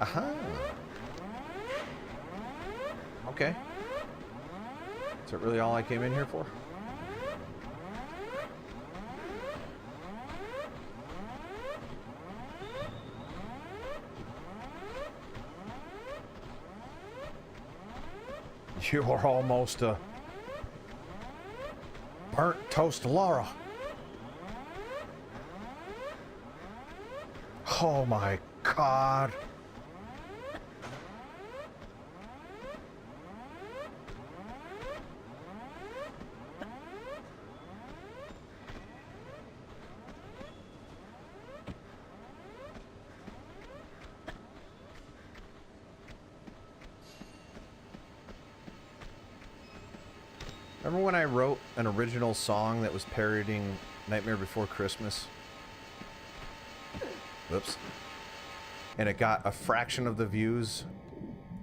Aha. Okay. Is that really all I came in here for? You are almost a burnt toast Lara. Oh my God. Remember when I wrote an original song that was parodying Nightmare Before Christmas? Whoops. And it got a fraction of the views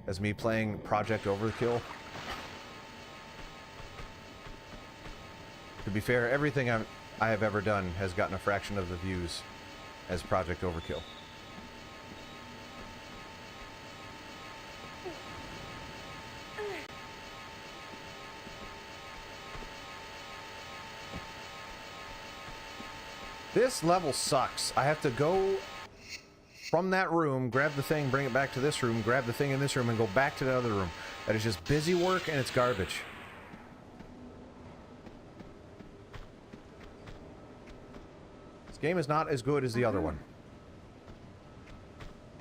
as me playing Project Overkill? To be fair, everything I have ever done has gotten a fraction of the views as Project Overkill. This level sucks. I have to go from that room, grab the thing, bring it back to this room, grab the thing in this room, and go back to the other room. That is just busy work, and it's garbage. This game is not as good as the other one.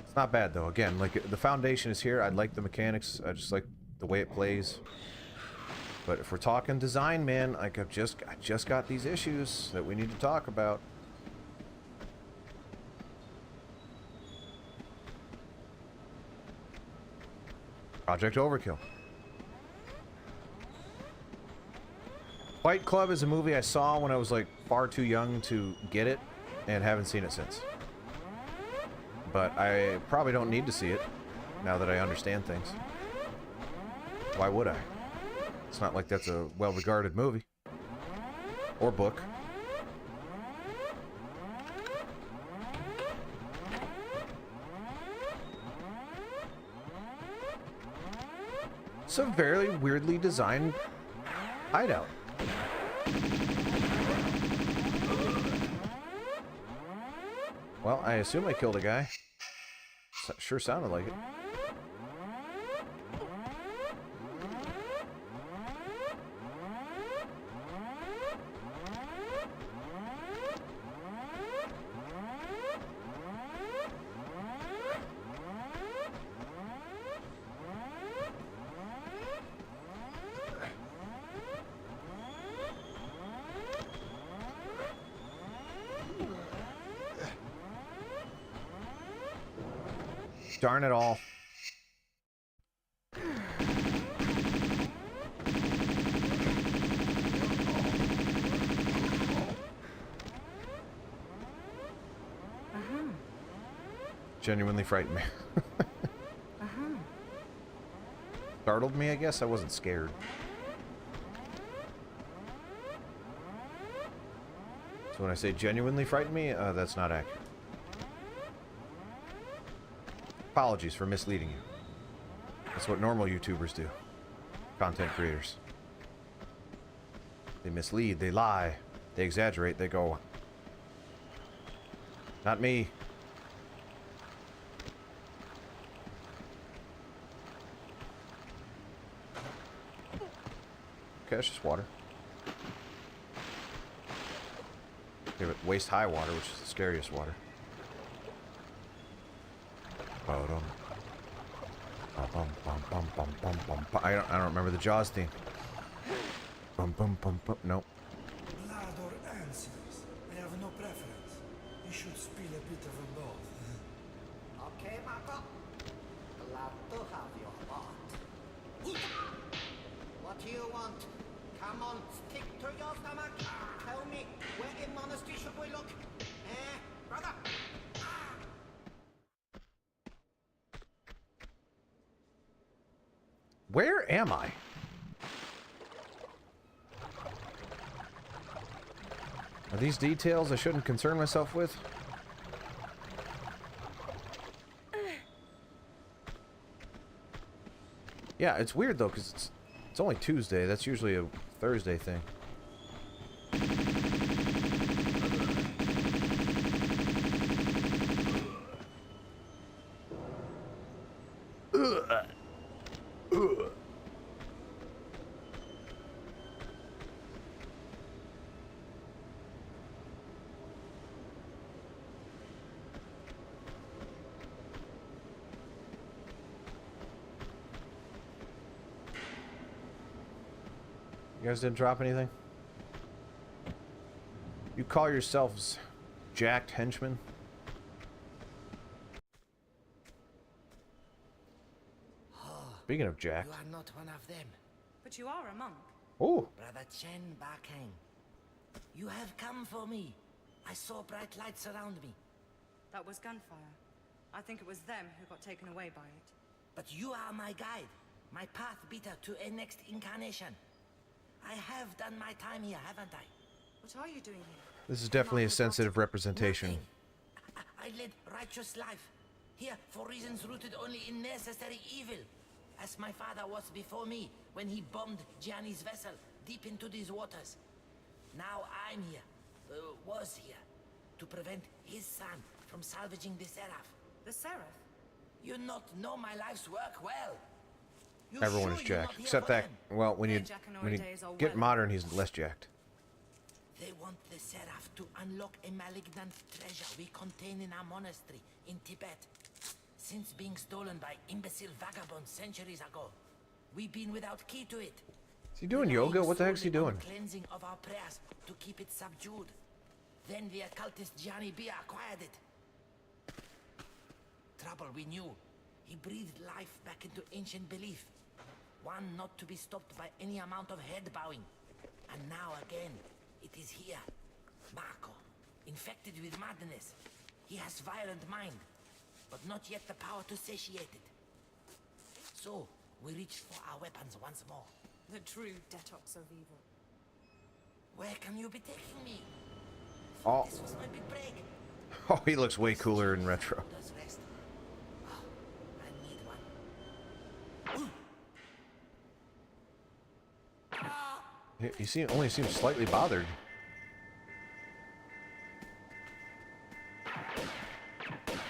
It's not bad, though. Again, like, the foundation is here. I like the mechanics. I just like the way it plays. But if we're talking design, man, like, I just got these issues that we need to talk about. Project Overkill. Fight Club is a movie I saw when I was like far too young to get it and haven't seen it since. But I probably don't need to see it now that I understand things. Why would I? It's not like that's a well-regarded movie or book. It's a very weirdly designed hideout. Well, I assume I killed a guy. Sure sounded like it. Darn it all. Genuinely frightened me. Startled me, I guess. I wasn't scared. So when I say genuinely frightened me, that's not accurate. Apologies for misleading you. That's what normal YouTubers do. Content creators. They mislead, they lie, they exaggerate, they go. Not me. Okay, it's just water. Give it waist high water, which is the scariest water. I don't remember the Jaws theme. Nope. Blood or answers? I have no preference. You should spill a bit of both. Okay, Marco. Glad to have your heart. What do you want? Come on, stick to your stomach. Tell me, where in monastery should we look? Brother? Where am I? Are these details I shouldn't concern myself with? Yeah, it's weird though, because it's only Tuesday. That's usually a Thursday thing. You guys didn't drop anything? You call yourselves jacked henchmen? Speaking of jacked. You are not one of them. But you are a monk. Oh, Brother Chen Bakang. You have come for me. I saw bright lights around me. That was gunfire. I think it was them who got taken away by it. But you are my guide, my path beater to a next incarnation. I have done my time here, haven't I? What are you doing here? this is definitely a sensitive representation. Nothing. I led righteous life. Here for reasons rooted only in necessary evil. As my father was before me when he bombed Gianni's vessel deep into these waters. Now I'm here, was here, to prevent his son from salvaging the Seraph. The Seraph? You not know my life's work well. You Everyone sure is you're not jacked, here except for that. them? Well, when Their you Jackanory days are get well modern, over. he's less jacked. They want the Seraph to unlock a malignant treasure we contain in our monastery in Tibet. Since being stolen by imbecile vagabonds centuries ago, we've been without key to it. Is he doing We yoga? relying What the heck's he solely on doing? Cleansing of our prayers to keep it subdued. Then the occultist Gianni Bia acquired it. Trouble we knew. He breathed life back into ancient belief. One not to be stopped by any amount of head bowing. And now again, it is here. Mako, infected with madness. He has violent mind, but not yet the power to satiate it. So, we reach for our weapons once more. The true detox of evil. Where can you be taking me? Oh. This was my big break. Oh, he looks way cooler in retro. Does rest. Oh, I need one. He only seems slightly bothered.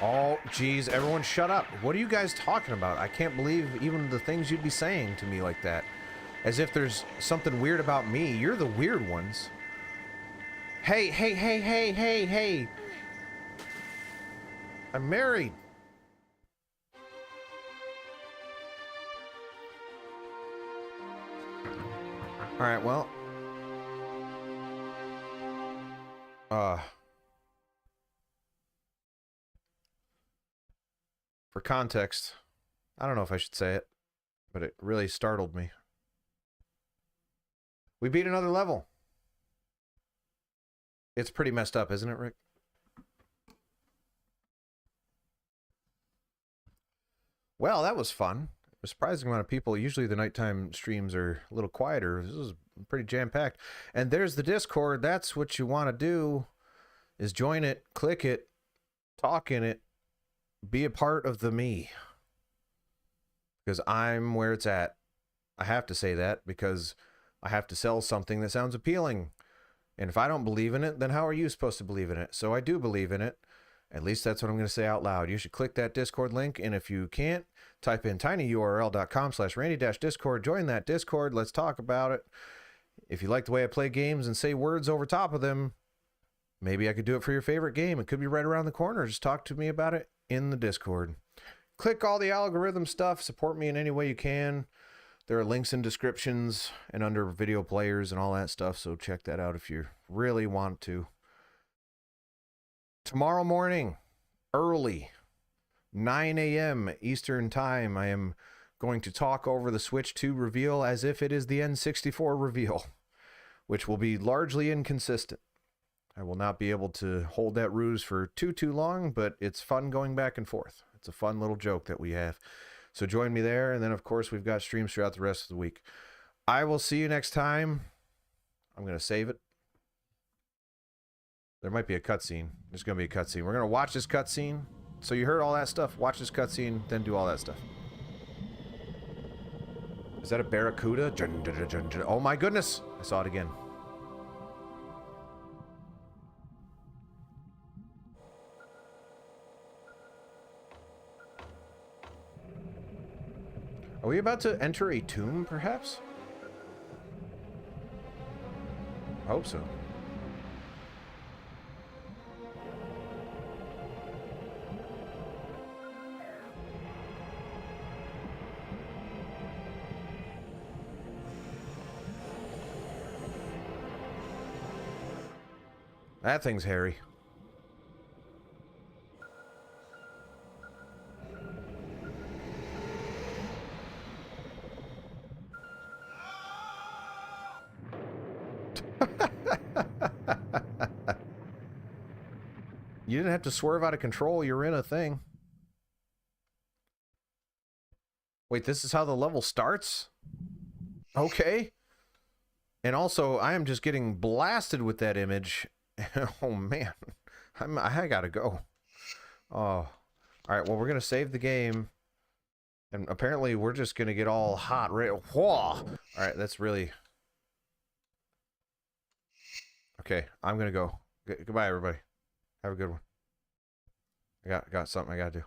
Oh, geez, everyone shut up. What are you guys talking about? I can't believe even the things you'd be saying to me like that. As if there's something weird about me. You're the weird ones. Hey, hey, hey, hey, hey, hey. I'm married. All right, well. For context, I don't know if I should say it, but it really startled me. We beat another level. It's pretty messed up, isn't it, Rick? Well, that was fun. A surprising amount of people. Usually the nighttime streams are a little quieter. This was pretty jam-packed. And there's the Discord. That's what you want to do, is join it, click it, talk in it, be a part of the me. Because I'm where it's at. I have to say that because I have to sell something that sounds appealing. And if I don't believe in it, then how are you supposed to believe in it? So I do believe in it. At least that's what I'm going to say out loud. You should click that Discord link, and if you can't, type in tinyurl.com/Randy-Discord. Join that Discord. Let's talk about it. If you like the way I play games and say words over top of them, maybe I could do it for your favorite game. It could be right around the corner. Just talk to me about it in the Discord. Click all the algorithm stuff. Support me in any way you can. There are links in descriptions and under video players and all that stuff, so check that out if you really want to. Tomorrow morning, early, 9 a.m. Eastern Time, I am going to talk over the Switch 2 reveal as if it is the N64 reveal, which will be largely inconsistent. I will not be able to hold that ruse for too long, but it's fun going back and forth. It's a fun little joke that we have. So join me there, and then, of course, we've got streams throughout the rest of the week. I will see you next time. I'm going to save it. There might be a cutscene. There's going to be a cutscene. We're going to watch this cutscene. So you heard all that stuff. Watch this cutscene, then do all that stuff. Is that a barracuda? Oh my goodness! I saw it again. Are we about to enter a tomb, perhaps? I hope so. That thing's hairy. You didn't have to swerve out of control. You're in a thing. Wait, this is how the level starts? Okay. And also, I am just getting blasted with that image. Oh, man. I gotta go. Oh. All right, well, we're going to save the game. And apparently, we're just going to get all hot. Right? Whoa! All right, that's really... Okay, I'm going to go. Goodbye, everybody. Have a good one. I got something I got to do.